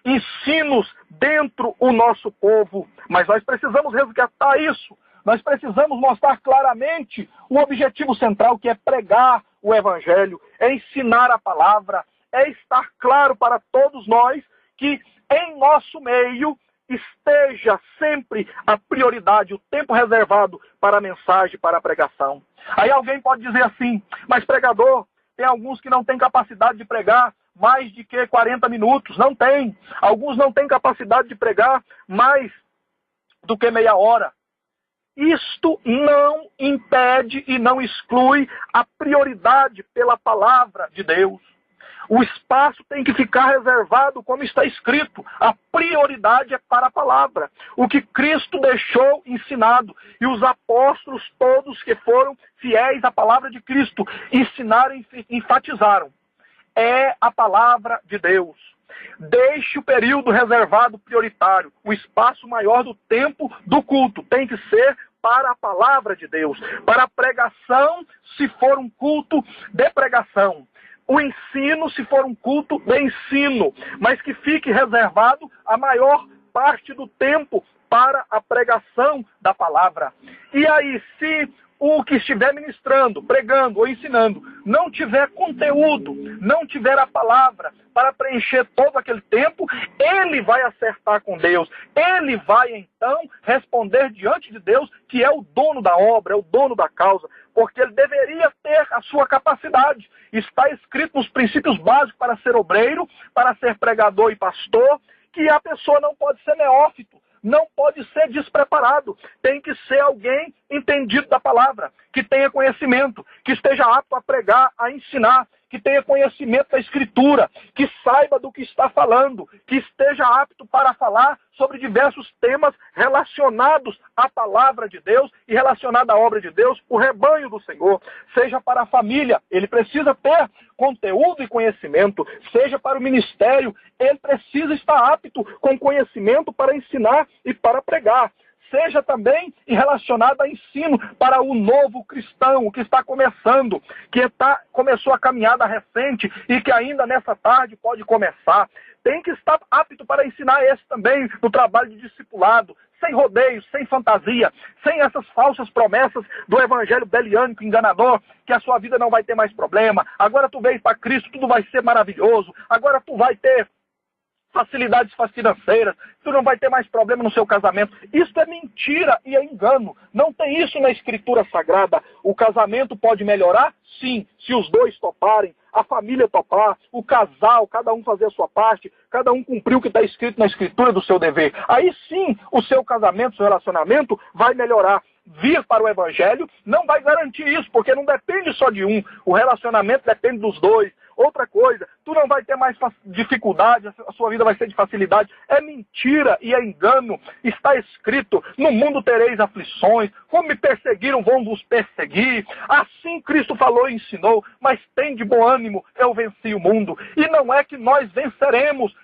ensinos dentro do nosso povo, mas nós precisamos resgatar isso, nós precisamos mostrar claramente o objetivo central, que é pregar o Evangelho, é ensinar a palavra, é estar claro para todos nós que em nosso meio esteja sempre a prioridade, o tempo reservado para a mensagem, para a pregação. Aí alguém pode dizer assim: mas pregador, tem alguns que não têm capacidade de pregar mais de que 40 minutos. Não tem. Alguns não têm capacidade de pregar mais do que meia hora. Isto não impede e não exclui a prioridade pela palavra de Deus. O espaço tem que ficar reservado, como está escrito. A prioridade é para a palavra. O que Cristo deixou ensinado. E os apóstolos todos que foram fiéis à palavra de Cristo ensinaram e enfatizaram. É a palavra de Deus. Deixe o período reservado prioritário. O espaço maior do tempo do culto tem que ser para a palavra de Deus. Para a pregação, se for um culto de pregação. O ensino, se for um culto de ensino, mas que fique reservado a maior parte do tempo para a pregação da palavra. E aí, se o que estiver ministrando, pregando ou ensinando não tiver conteúdo, não tiver a palavra para preencher todo aquele tempo, ele vai acertar com Deus. Ele vai, então, responder diante de Deus, que é o dono da obra, é o dono da causa, porque ele deveria ter a sua capacidade. Está escrito nos princípios básicos para ser obreiro, para ser pregador e pastor, que a pessoa não pode ser neófito, não pode ser despreparado. Tem que ser alguém entendido da palavra, que tenha conhecimento, que esteja apto a pregar, a ensinar, que tenha conhecimento da Escritura, que saiba do que está falando, que esteja apto para falar sobre diversos temas relacionados à palavra de Deus e relacionado à obra de Deus, o rebanho do Senhor. Seja para a família, ele precisa ter conteúdo e conhecimento. Seja para o ministério, ele precisa estar apto com conhecimento para ensinar e para pregar. Seja também relacionado a ensino para o novo cristão, que está começando, que começou a caminhada recente e que ainda nessa tarde pode começar. Tem que estar apto para ensinar esse também no trabalho de discipulado, sem rodeios, sem fantasia, sem essas falsas promessas do evangelho beliânico, enganador, que a sua vida não vai ter mais problema. Agora tu veio para Cristo, tudo vai ser maravilhoso. Agora tu vai ter facilidades financeiras, tu não vai ter mais problema no seu casamento. Isso é mentira e é engano. Não tem isso na Escritura Sagrada. O casamento pode melhorar? Sim, se os dois toparem, a família topar, o casal, cada um fazer a sua parte, cada um cumprir o que está escrito na Escritura do seu dever. Aí sim, o seu casamento, o seu relacionamento vai melhorar. Vir para o Evangelho não vai garantir isso, porque não depende só de um. O relacionamento depende dos dois. Outra coisa, tu não vai ter mais dificuldade, a sua vida vai ser de facilidade. É mentira e é engano. Está escrito, no mundo tereis aflições, como me perseguiram, vão vos perseguir. Assim Cristo falou e ensinou, mas tem de bom ânimo, eu venci o mundo. E não é que nós venceremos,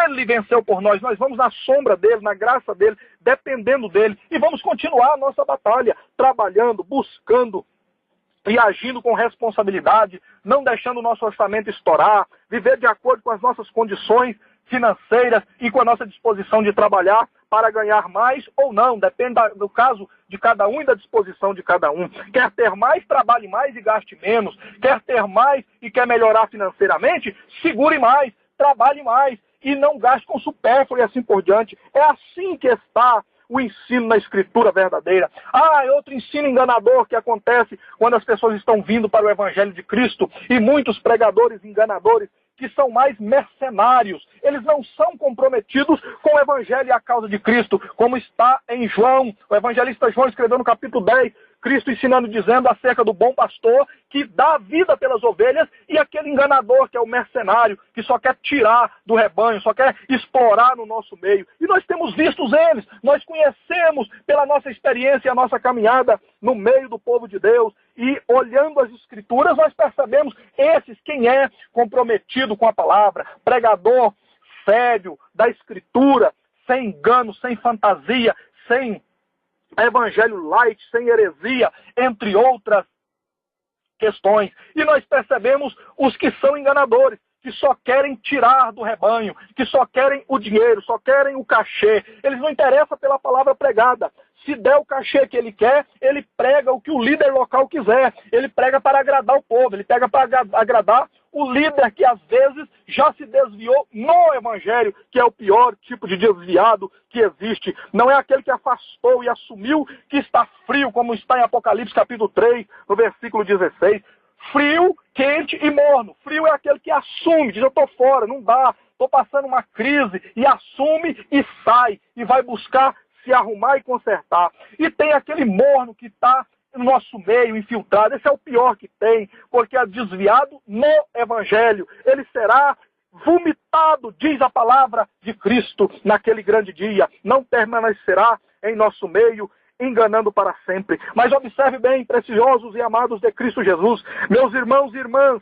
ele venceu por nós, nós vamos na sombra dele, na graça dele, dependendo dele. E vamos continuar a nossa batalha, trabalhando, buscando e agindo com responsabilidade, não deixando o nosso orçamento estourar, viver de acordo com as nossas condições financeiras e com a nossa disposição de trabalhar para ganhar mais ou não, depende do caso de cada um e da disposição de cada um. Quer ter mais, trabalhe mais e gaste menos. Quer ter mais e quer melhorar financeiramente, segure mais, trabalhe mais e não gaste com supérfluo e assim por diante. É assim que está o ensino na Escritura verdadeira. É outro ensino enganador que acontece quando as pessoas estão vindo para o Evangelho de Cristo e muitos pregadores enganadores que são mais mercenários. Eles não são comprometidos com o Evangelho e a causa de Cristo, como está em João. O evangelista João escreveu no capítulo 10, Cristo ensinando, dizendo acerca do bom pastor que dá vida pelas ovelhas e aquele enganador que é o mercenário, que só quer tirar do rebanho, só quer explorar no nosso meio. E nós temos visto eles, nós conhecemos pela nossa experiência e a nossa caminhada no meio do povo de Deus. E olhando as Escrituras, nós percebemos esses, quem é comprometido com a palavra, pregador sério da Escritura, sem engano, sem fantasia, sem evangelho light, sem heresia, entre outras questões. E nós percebemos os que são enganadores, que só querem tirar do rebanho, que só querem o dinheiro, só querem o cachê. Eles não interessam pela palavra pregada. Se der o cachê que ele quer, ele prega o que o líder local quiser. Ele prega para agradar o povo, ele prega para agradar o líder que às vezes já se desviou no evangelho, que é o pior tipo de desviado que existe. Não é aquele que afastou e assumiu que está frio, como está em Apocalipse capítulo 3, no versículo 16. Frio, quente e morno. Frio é aquele que assume, diz eu estou fora, não dá, estou passando uma crise, e assume e sai, e vai buscar se arrumar e consertar. E tem aquele morno que está no nosso meio, infiltrado. Esse é o pior que tem, porque é desviado no Evangelho. Ele será vomitado, diz a palavra de Cristo, naquele grande dia. Não permanecerá em nosso meio, enganando para sempre. Mas observe bem, preciosos e amados de Cristo Jesus, meus irmãos e irmãs,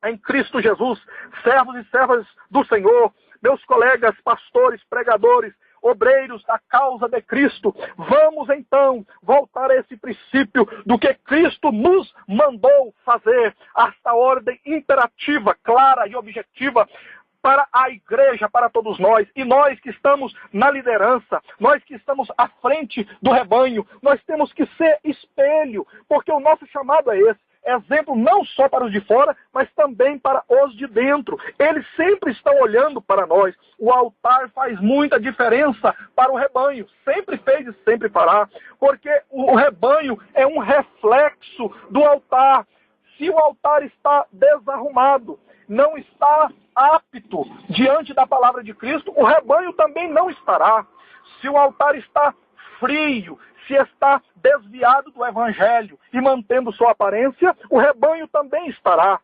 em Cristo Jesus, servos e servas do Senhor, meus colegas, pastores, pregadores, obreiros da causa de Cristo, vamos então voltar a esse princípio do que Cristo nos mandou fazer, esta ordem imperativa, clara e objetiva para a igreja, para todos nós. E nós que estamos na liderança, nós que estamos à frente do rebanho, nós temos que ser espelho, porque o nosso chamado é esse. Exemplo não só para os de fora, mas também para os de dentro. Eles sempre estão olhando para nós. O altar faz muita diferença para o rebanho. Sempre fez e sempre fará. Porque o rebanho é um reflexo do altar. Se o altar está desarrumado, não está apto diante da palavra de Cristo, o rebanho também não estará. Se o altar está frio, se está desviado do Evangelho e mantendo sua aparência, o rebanho também estará.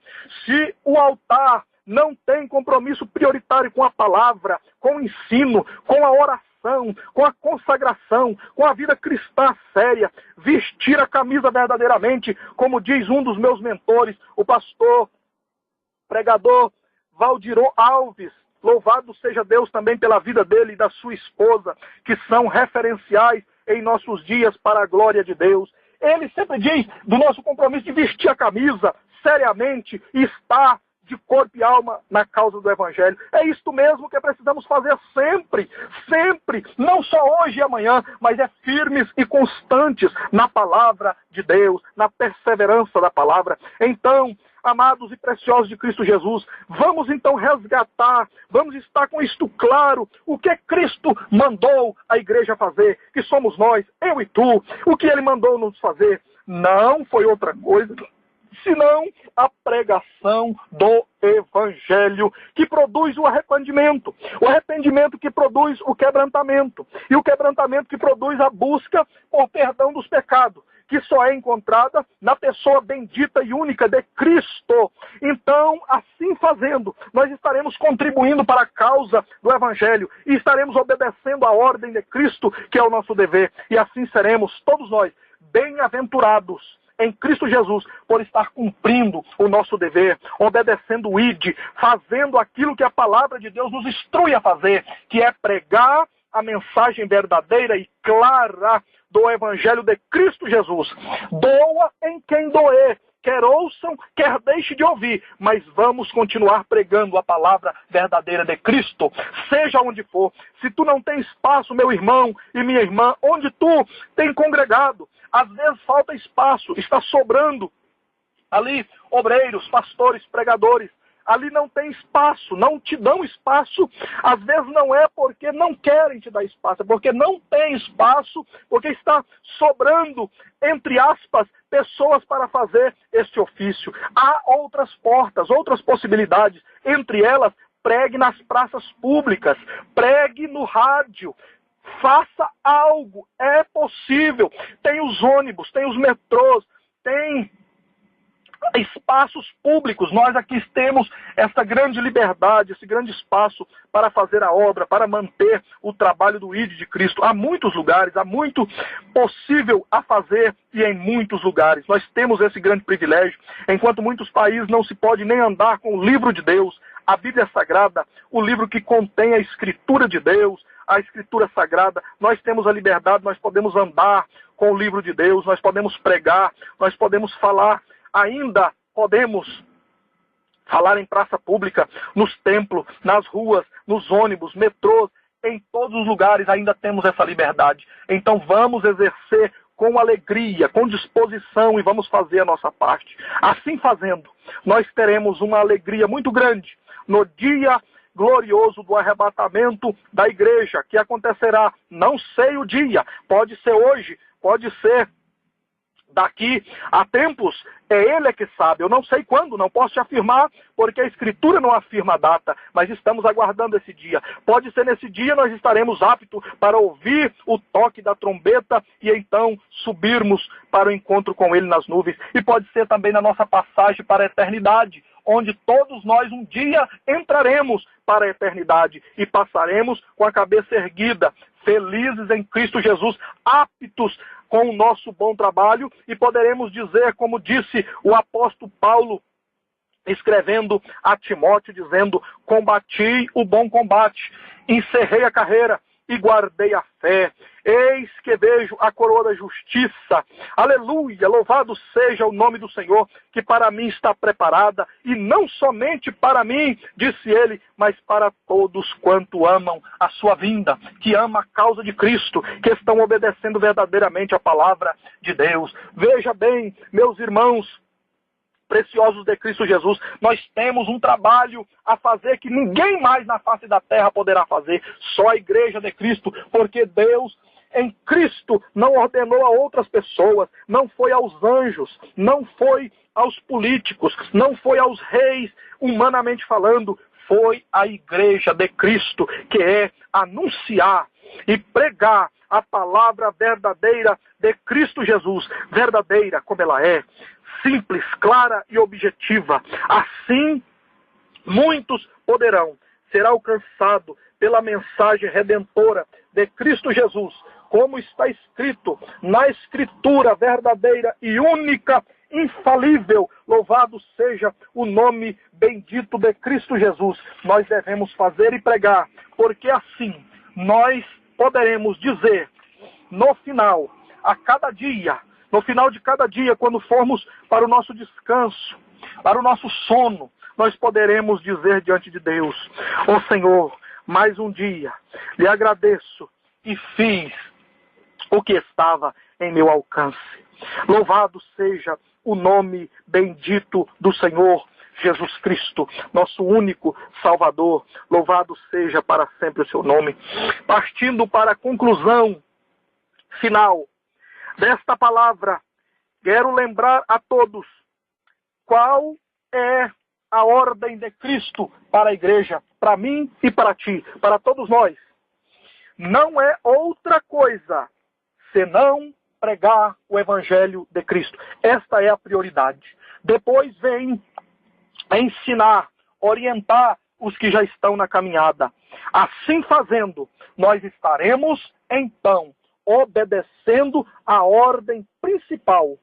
Se o altar não tem compromisso prioritário com a palavra, com o ensino, com a oração, com a consagração, com a vida cristã séria, vestir a camisa verdadeiramente, como diz um dos meus mentores, o pastor, pregador Valdirô Alves, louvado seja Deus também pela vida dele e da sua esposa, que são referenciais em nossos dias para a glória de Deus. Ele sempre diz do nosso compromisso de vestir a camisa seriamente e estar de corpo e alma na causa do Evangelho. É isto mesmo que precisamos fazer sempre, sempre, não só hoje e amanhã, mas é firmes e constantes na palavra de Deus, na perseverança da palavra. Então, amados e preciosos de Cristo Jesus, vamos então resgatar, vamos estar com isto claro, o que Cristo mandou a igreja fazer, que somos nós, eu e tu, o que ele mandou nos fazer, não foi outra coisa, senão a pregação do Evangelho, que produz o arrependimento que produz o quebrantamento, e o quebrantamento que produz a busca por perdão dos pecados, que só é encontrada na pessoa bendita e única de Cristo. Então, assim fazendo, nós estaremos contribuindo para a causa do Evangelho e estaremos obedecendo a ordem de Cristo, que é o nosso dever. E assim seremos, todos nós, bem-aventurados em Cristo Jesus, por estar cumprindo o nosso dever, obedecendo o ID, fazendo aquilo que a palavra de Deus nos instrui a fazer, que é pregar a mensagem verdadeira e clara do Evangelho de Cristo Jesus. Doa em quem doer, quer ouçam, quer deixe de ouvir, mas vamos continuar pregando a palavra verdadeira de Cristo, seja onde for. Se tu não tem espaço, meu irmão e minha irmã, onde tu tem congregado, às vezes falta espaço, está sobrando ali obreiros, pastores, pregadores, ali não tem espaço, não te dão espaço, às vezes não é porque não querem te dar espaço, é porque não tem espaço, porque está sobrando, entre aspas, pessoas para fazer este ofício. Há outras portas, outras possibilidades, entre elas, pregue nas praças públicas, pregue no rádio, faça algo, é possível. Tem os ônibus, tem os metrôs, tem espaços públicos. Nós aqui temos essa grande liberdade, esse grande espaço para fazer a obra, para manter o trabalho do ID de Cristo. Há muitos lugares, há muito possível a fazer e em muitos lugares. Nós temos esse grande privilégio. Enquanto muitos países não se pode nem andar com o livro de Deus, a Bíblia Sagrada, o livro que contém a Escritura de Deus, a Escritura Sagrada, nós temos a liberdade, nós podemos andar com o livro de Deus, nós podemos pregar, nós podemos falar, ainda podemos falar em praça pública, nos templos, nas ruas, nos ônibus, metrôs, em todos os lugares ainda temos essa liberdade. Então vamos exercer com alegria, com disposição e vamos fazer a nossa parte. Assim fazendo, nós teremos uma alegria muito grande no dia glorioso do arrebatamento da igreja, que acontecerá, não sei o dia, pode ser hoje, pode ser daqui a tempos, Ele que sabe. Eu não sei quando, não posso te afirmar, porque a Escritura não afirma a data, mas estamos aguardando esse dia. Pode ser nesse dia nós estaremos aptos para ouvir o toque da trombeta e então subirmos para o encontro com Ele nas nuvens. E pode ser também na nossa passagem para a eternidade, onde todos nós um dia entraremos para a eternidade e passaremos com a cabeça erguida, felizes em Cristo Jesus, aptos com o nosso bom trabalho, e poderemos dizer, como disse o apóstolo Paulo, escrevendo a Timóteo, dizendo: combati o bom combate, encerrei a carreira e guardei a fé. Eis que vejo a coroa da justiça. Aleluia, louvado seja o nome do Senhor, que para mim está preparada, e não somente para mim, disse ele, mas para todos quanto amam a sua vinda, que ama a causa de Cristo, que estão obedecendo verdadeiramente a palavra de Deus. Veja bem, meus irmãos preciosos de Cristo Jesus, nós temos um trabalho a fazer que ninguém mais na face da terra poderá fazer, só a igreja de Cristo, porque Deus em Cristo não ordenou a outras pessoas, não foi aos anjos, não foi aos políticos, não foi aos reis, humanamente falando, foi a igreja de Cristo, que é anunciar e pregar a palavra verdadeira de Cristo Jesus, verdadeira como ela é, simples, clara e objetiva. Assim, muitos poderão ser alcançados pela mensagem redentora de Cristo Jesus, como está escrito na Escritura verdadeira e única, infalível. Louvado seja o nome bendito de Cristo Jesus. Nós devemos fazer e pregar, porque assim nós poderemos dizer no final, a cada dia, no final de cada dia, quando formos para o nosso descanso, para o nosso sono, nós poderemos dizer diante de Deus: ó Senhor, mais um dia, lhe agradeço e fiz o que estava em meu alcance. Louvado seja o nome bendito do Senhor Jesus Cristo, nosso único Salvador. Louvado seja para sempre o seu nome. Partindo para a conclusão final desta palavra, quero lembrar a todos qual é a ordem de Cristo para a igreja, para mim e para ti, para todos nós. Não é outra coisa senão pregar o Evangelho de Cristo. Esta é a prioridade. Depois vem ensinar, orientar os que já estão na caminhada. Assim fazendo, nós estaremos, então, obedecendo a ordem principal,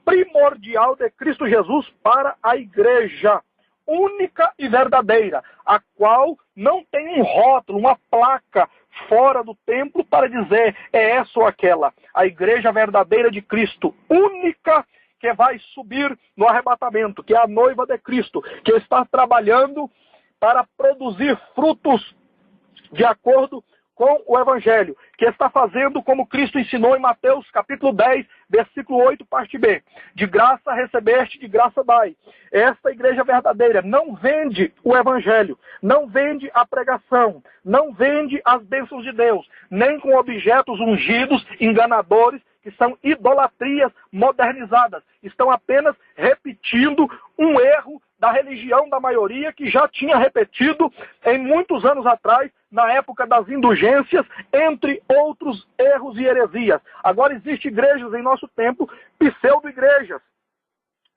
primordial de Cristo Jesus para a igreja, única e verdadeira, a qual não tem um rótulo, uma placa fora do templo para dizer é essa ou aquela. A igreja verdadeira de Cristo, única, que vai subir no arrebatamento, que é a noiva de Cristo, que está trabalhando para produzir frutos de acordo com o Evangelho, que está fazendo como Cristo ensinou em Mateus capítulo 10, versículo 8, parte B. De graça recebeste, de graça dai. Esta igreja verdadeira não vende o Evangelho, não vende a pregação, não vende as bênçãos de Deus, nem com objetos ungidos, enganadores, que são idolatrias modernizadas. Estão apenas repetindo um erro da religião da maioria que já tinha repetido em muitos anos atrás, na época das indulgências, entre outros erros e heresias. Agora existem igrejas em nosso tempo, pseudo-igrejas,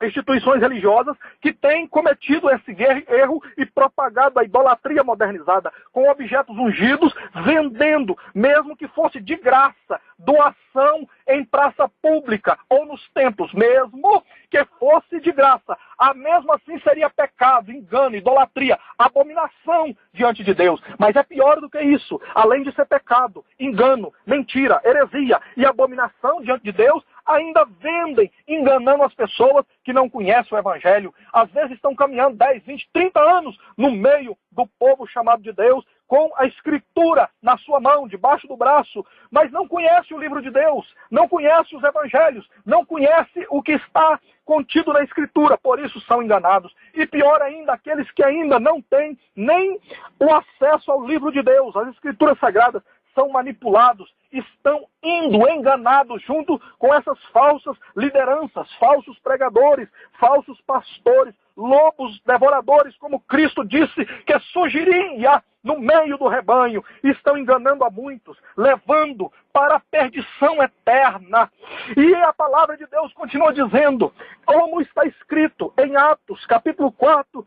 instituições religiosas que têm cometido esse erro e propagado a idolatria modernizada com objetos ungidos, vendendo, mesmo que fosse de graça, doação em praça pública ou nos templos, mesmo que fosse de graça. Mesmo assim seria pecado, engano, idolatria, abominação diante de Deus. Mas é pior do que isso. Além de ser pecado, engano, mentira, heresia e abominação diante de Deus, ainda vendem, enganando as pessoas que não conhecem o Evangelho. Às vezes estão caminhando 10, 20, 30 anos no meio do povo chamado de Deus, com a Escritura na sua mão, debaixo do braço, mas não conhece o livro de Deus, não conhece os Evangelhos, não conhece o que está contido na Escritura, por isso são enganados. E pior ainda, aqueles que ainda não têm nem o acesso ao livro de Deus, às Escrituras Sagradas, são manipulados, estão indo enganados junto com essas falsas lideranças, falsos pregadores, falsos pastores, lobos devoradores, como Cristo disse que surgiria no meio do rebanho. Estão enganando a muitos, levando para a perdição eterna. E a palavra de Deus continua dizendo, como está escrito em Atos, capítulo 4,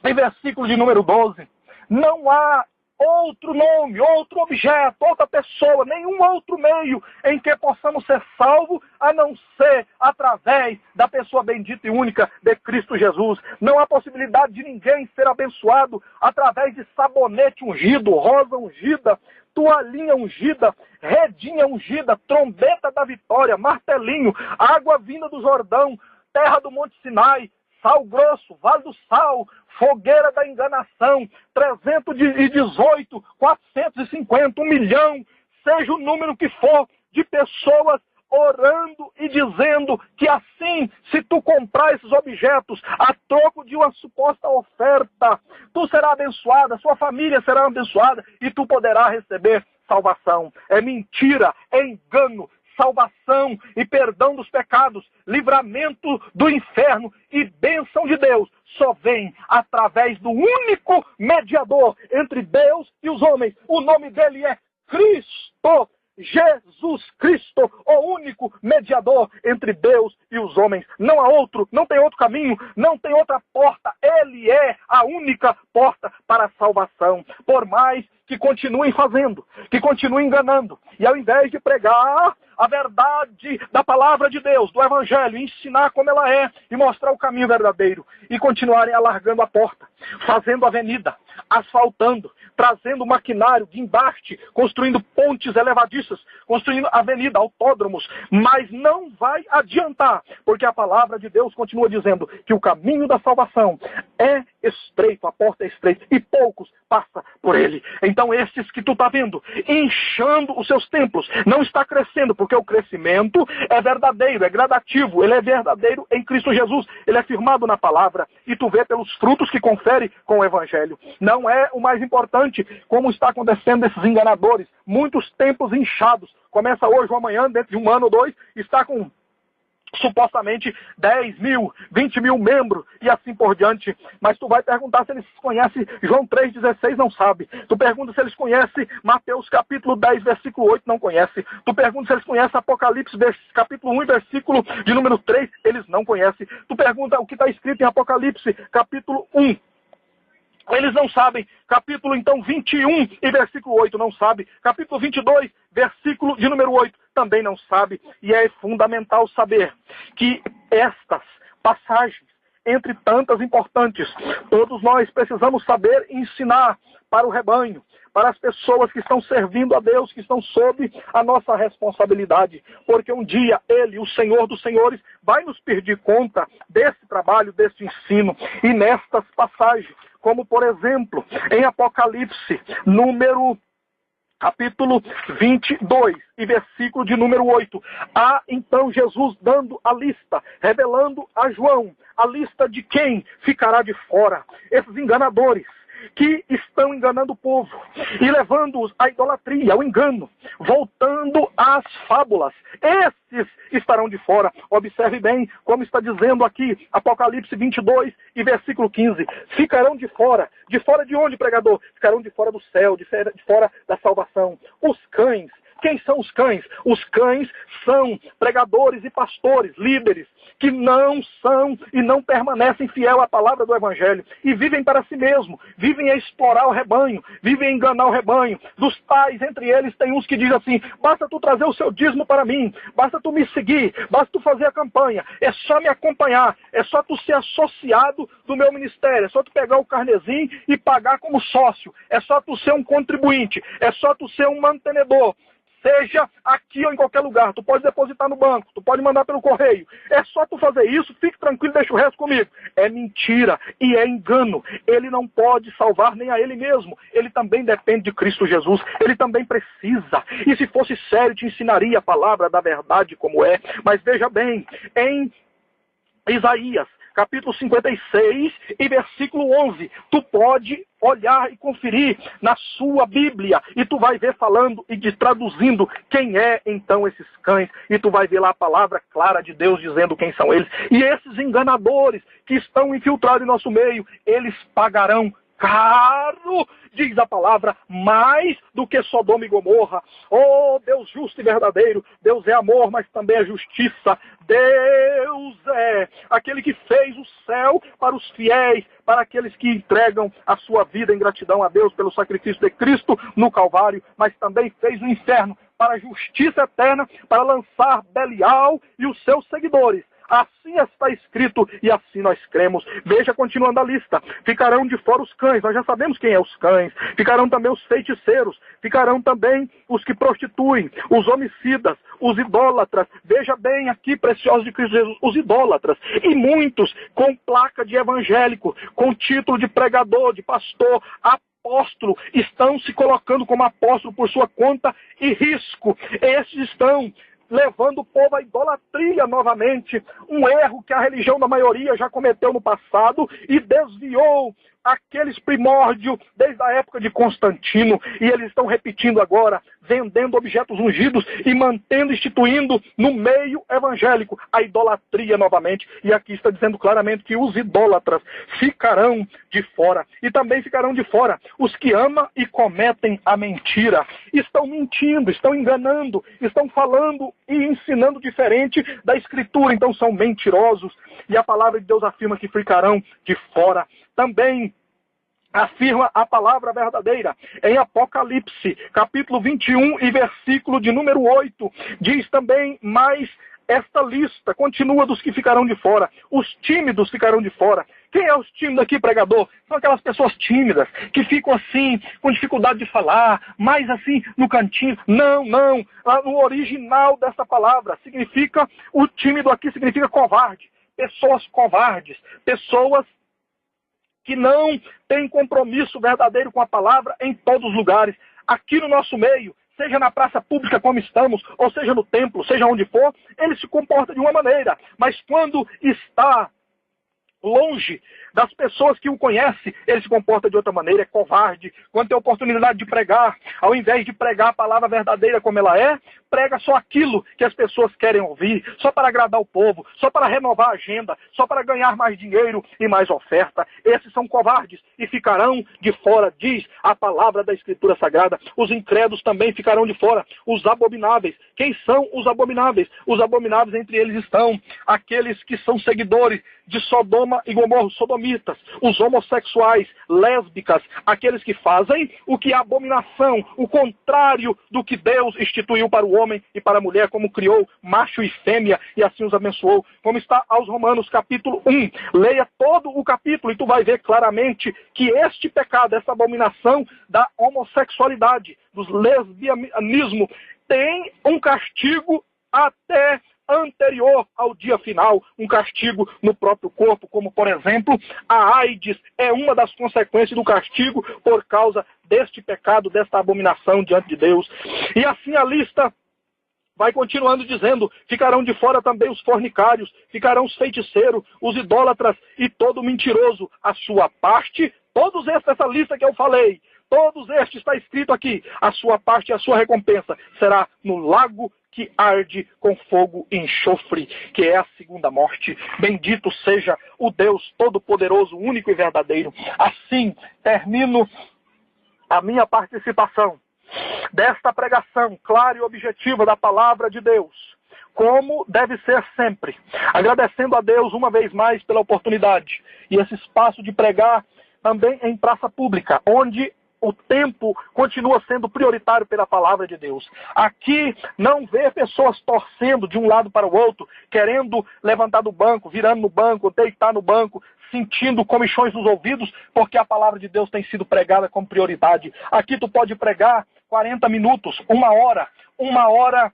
em versículo de número 12, não há outro nome, outro objeto, outra pessoa, nenhum outro meio em que possamos ser salvos, a não ser através da pessoa bendita e única de Cristo Jesus. Não há possibilidade de ninguém ser abençoado através de sabonete ungido, rosa ungida, toalhinha ungida, redinha ungida, trombeta da vitória, martelinho, água vinda do Jordão, terra do Monte Sinai, sal grosso, vale do sal, fogueira da enganação, 318, 450, 1 milhão, seja o número que for, de pessoas orando e dizendo que assim, se tu comprar esses objetos a troco de uma suposta oferta, tu será abençoada, sua família será abençoada e tu poderás receber salvação. É mentira, é engano. Salvação e perdão dos pecados, livramento do inferno e bênção de Deus só vem através do único mediador entre Deus e os homens. O nome dele é Cristo, Jesus Cristo, o único mediador entre Deus e os homens. Não há outro, não tem outro caminho, não tem outra porta. Ele é a única porta para a salvação. Por mais que continuem fazendo, que continuem enganando, e ao invés de pregar a verdade da palavra de Deus, do Evangelho, ensinar como ela é e mostrar o caminho verdadeiro, e continuarem alargando a porta, fazendo avenida, asfaltando, trazendo maquinário de embaste, construindo pontes elevadiças, construindo avenida, autódromos, mas não vai adiantar, porque a palavra de Deus continua dizendo que o caminho da salvação é estreito, a porta é estreita, e poucos passam por ele. Então esses que tu está vendo, inchando os seus templos, não está crescendo, porque o crescimento é verdadeiro, é gradativo, ele é verdadeiro em Cristo Jesus, ele é firmado na palavra, e tu vê pelos frutos que confere com o Evangelho. Não é o mais importante, como está acontecendo esses enganadores, muitos templos inchados, começa hoje ou amanhã, dentro de um ano ou dois, está com supostamente 10 mil, 20 mil membros e assim por diante. Mas tu vai perguntar se eles conhecem João 3,16, não sabe. Tu pergunta se eles conhecem Mateus capítulo 10, versículo 8, não conhece. Tu pergunta se eles conhecem Apocalipse capítulo 1, versículo de número 3, eles não conhecem. Tu pergunta o que está escrito em Apocalipse capítulo 1. Eles não sabem. Capítulo, então, 21 e versículo 8, não sabe. Capítulo 22, versículo de número 8, também não sabe. E é fundamental saber que estas passagens, entre tantas importantes, todos nós precisamos saber ensinar para o rebanho, para as pessoas que estão servindo a Deus, que estão sob a nossa responsabilidade. Porque um dia Ele, o Senhor dos Senhores, vai nos pedir conta desse trabalho, desse ensino. E nestas passagens, como por exemplo, em Apocalipse, capítulo 22 e versículo de número 8. Há então Jesus dando a lista, revelando a João a lista de quem ficará de fora. Esses enganadores que estão enganando o povo e levando-os à idolatria, ao engano, voltando às fábulas. Esses estarão de fora. Observe bem como está dizendo aqui, Apocalipse 22 e versículo 15. Ficarão de fora. De fora de onde, pregador? Ficarão de fora do céu, de fora da salvação. Os cães. Quem são os cães? Os cães são pregadores e pastores, líderes, que não são e não permanecem fiel à palavra do Evangelho e vivem para si mesmo, vivem a explorar o rebanho, vivem a enganar o rebanho. Dos tais, entre eles, tem uns que dizem assim: basta tu trazer o seu dízimo para mim, basta tu me seguir, basta tu fazer a campanha, é só me acompanhar, é só tu ser associado do meu ministério, é só tu pegar o carnezinho e pagar como sócio, é só tu ser um contribuinte, é só tu ser um mantenedor. Seja aqui ou em qualquer lugar, tu pode depositar no banco, tu pode mandar pelo correio. É só tu fazer isso, fique tranquilo, deixa o resto comigo. É mentira e é engano. Ele não pode salvar nem a ele mesmo. Ele também depende de Cristo Jesus. Ele também precisa. E se fosse sério, te ensinaria a palavra da verdade como é. Mas veja bem, em Isaías, capítulo 56 e versículo 11. Tu pode olhar e conferir na sua Bíblia, e tu vai ver falando e traduzindo quem é então esses cães, e tu vai ver lá a palavra clara de Deus dizendo quem são eles. E esses enganadores que estão infiltrados em nosso meio, eles pagarão caro, diz a palavra, mais do que Sodoma e Gomorra. Oh, Deus justo e verdadeiro, Deus é amor, mas também é justiça. Deus é aquele que fez o céu para os fiéis, para aqueles que entregam a sua vida em gratidão a Deus pelo sacrifício de Cristo no Calvário, mas também fez o inferno para a justiça eterna, para lançar Belial e os seus seguidores. Assim está escrito e assim nós cremos. Veja, continuando a lista. Ficarão de fora os cães, nós já sabemos quem é os cães. Ficarão também os feiticeiros. Ficarão também os que prostituem, os homicidas, os idólatras. Veja bem aqui, preciosos de Cristo Jesus, os idólatras. E muitos com placa de evangélico, com título de pregador, de pastor, apóstolo, estão se colocando como apóstolo por sua conta e risco. Esses estão levando o povo à idolatria novamente, um erro que a religião da maioria já cometeu no passado e desviou aqueles primórdios desde a época de Constantino, e eles estão repetindo agora, vendendo objetos ungidos e mantendo, instituindo no meio evangélico a idolatria novamente. E aqui está dizendo claramente que os idólatras ficarão de fora, e também ficarão de fora os que amam e cometem a mentira. Estão mentindo, estão enganando, estão falando e ensinando diferente da Escritura, então são mentirosos, e a palavra de Deus afirma que ficarão de fora. Também afirma a palavra verdadeira em Apocalipse, capítulo 21 e versículo de número 8. Diz também mais esta lista, continua dos que ficarão de fora. Os tímidos ficarão de fora. Quem é os tímidos aqui, pregador? São aquelas pessoas tímidas, que ficam assim, com dificuldade de falar, mais assim, no cantinho. Não. No original dessa palavra, significa, o tímido aqui significa covarde. Pessoas covardes, pessoas que não têm compromisso verdadeiro com a palavra em todos os lugares. Aqui no nosso meio, seja na praça pública como estamos, ou seja no templo, seja onde for, ele se comporta de uma maneira. Mas quando está longe das pessoas que o conhecem, ele se comporta de outra maneira, é covarde. Quando tem a oportunidade de pregar, ao invés de pregar a palavra verdadeira como ela é, prega só aquilo que as pessoas querem ouvir, só para agradar o povo, só para renovar a agenda, só para ganhar mais dinheiro e mais oferta. Esses são covardes e ficarão de fora, diz a palavra da Escritura Sagrada. Os incrédulos também ficarão de fora. Os abomináveis. Quem são os abomináveis? Os abomináveis, entre eles estão aqueles que são seguidores de Sodoma e Gomorra, os sodomitas, os homossexuais, lésbicas, aqueles que fazem o que é abominação, o contrário do que Deus instituiu para o homem e para a mulher, como criou macho e fêmea, e assim os abençoou, como está aos Romanos, capítulo 1. Leia todo o capítulo e tu vai ver claramente que este pecado, essa abominação da homossexualidade, dos lesbianismo, tem um castigo até anterior ao dia final, um castigo no próprio corpo, como por exemplo, a AIDS é uma das consequências do castigo por causa deste pecado, desta abominação diante de Deus. E assim a lista vai continuando dizendo, ficarão de fora também os fornicários, ficarão os feiticeiros, os idólatras e todo mentiroso. A sua parte, todos estes, essa lista que eu falei, todos estes está escrito aqui, a sua parte e a sua recompensa será no lago que arde com fogo e enxofre, que é a segunda morte. Bendito seja o Deus Todo-Poderoso, único e verdadeiro. Assim, termino a minha participação desta pregação clara e objetiva da palavra de Deus, como deve ser sempre, agradecendo a Deus uma vez mais pela oportunidade e esse espaço de pregar também em praça pública, onde o tempo continua sendo prioritário pela palavra de Deus. Aqui não vê pessoas torcendo de um lado para o outro, querendo levantar do banco, virando no banco, deitar no banco, sentindo comichões nos ouvidos, porque a palavra de Deus tem sido pregada como prioridade. Aqui tu pode pregar 40 minutos, uma hora,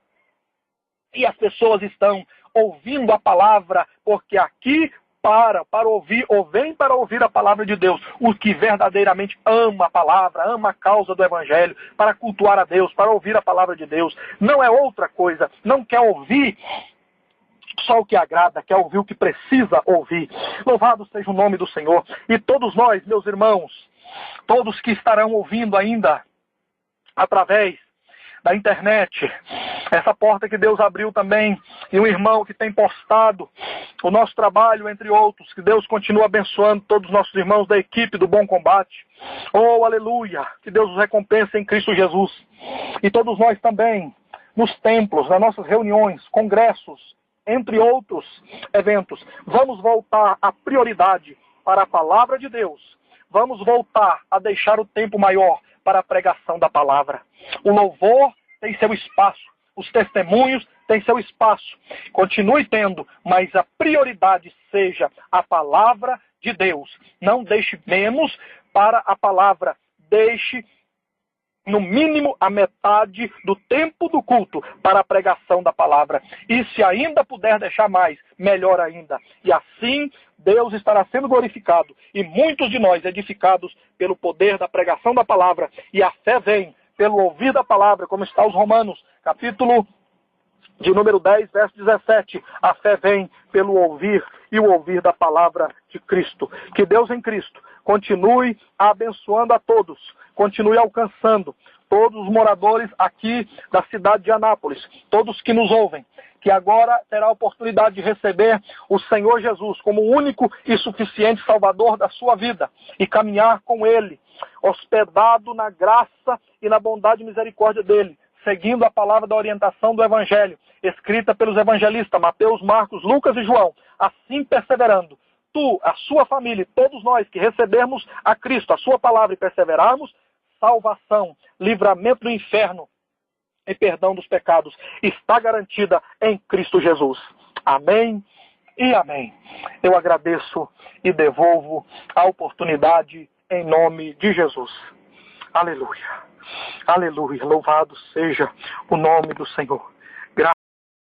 e as pessoas estão ouvindo a palavra, porque aqui para ouvir, ou vem para ouvir a palavra de Deus, o que verdadeiramente ama a palavra, ama a causa do Evangelho, para cultuar a Deus, para ouvir a palavra de Deus, não é outra coisa, não quer ouvir só o que agrada, quer ouvir o que precisa ouvir. Louvado seja o nome do Senhor. E todos nós, meus irmãos, todos que estarão ouvindo ainda através da internet, essa porta que Deus abriu também, e um irmão que tem postado o nosso trabalho, entre outros, que Deus continue abençoando todos os nossos irmãos da equipe do Bom Combate. Oh, aleluia! Que Deus os recompense em Cristo Jesus. E todos nós também, nos templos, nas nossas reuniões, congressos, entre outros eventos, vamos voltar a prioridade para a palavra de Deus. Vamos voltar a deixar o tempo maior para a pregação da palavra. O louvor tem seu espaço, os testemunhos têm seu espaço. Continue tendo, mas a prioridade seja a palavra de Deus. Não deixe menos para a palavra. Deixe no mínimo a metade do tempo do culto para a pregação da palavra. E se ainda puder deixar mais, melhor ainda. E assim Deus estará sendo glorificado e muitos de nós edificados pelo poder da pregação da palavra. E a fé vem pelo ouvir da palavra, como está os Romanos, capítulo de número 10, verso 17. A fé vem pelo ouvir e o ouvir da palavra de Cristo. Que Deus em Cristo continue abençoando a todos, continue alcançando todos os moradores aqui da cidade de Anápolis, todos que nos ouvem, que agora terá a oportunidade de receber o Senhor Jesus como o único e suficiente Salvador da sua vida e caminhar com Ele, hospedado na graça e na bondade e misericórdia dEle, seguindo a palavra da orientação do Evangelho, escrita pelos evangelistas Mateus, Marcos, Lucas e João, assim perseverando. Tu, a sua família, todos nós que recebermos a Cristo, a sua palavra e perseverarmos, salvação, livramento do inferno e perdão dos pecados está garantida em Cristo Jesus. Amém e amém. Eu agradeço e devolvo a oportunidade em nome de Jesus. Aleluia. Aleluia. Louvado seja o nome do Senhor.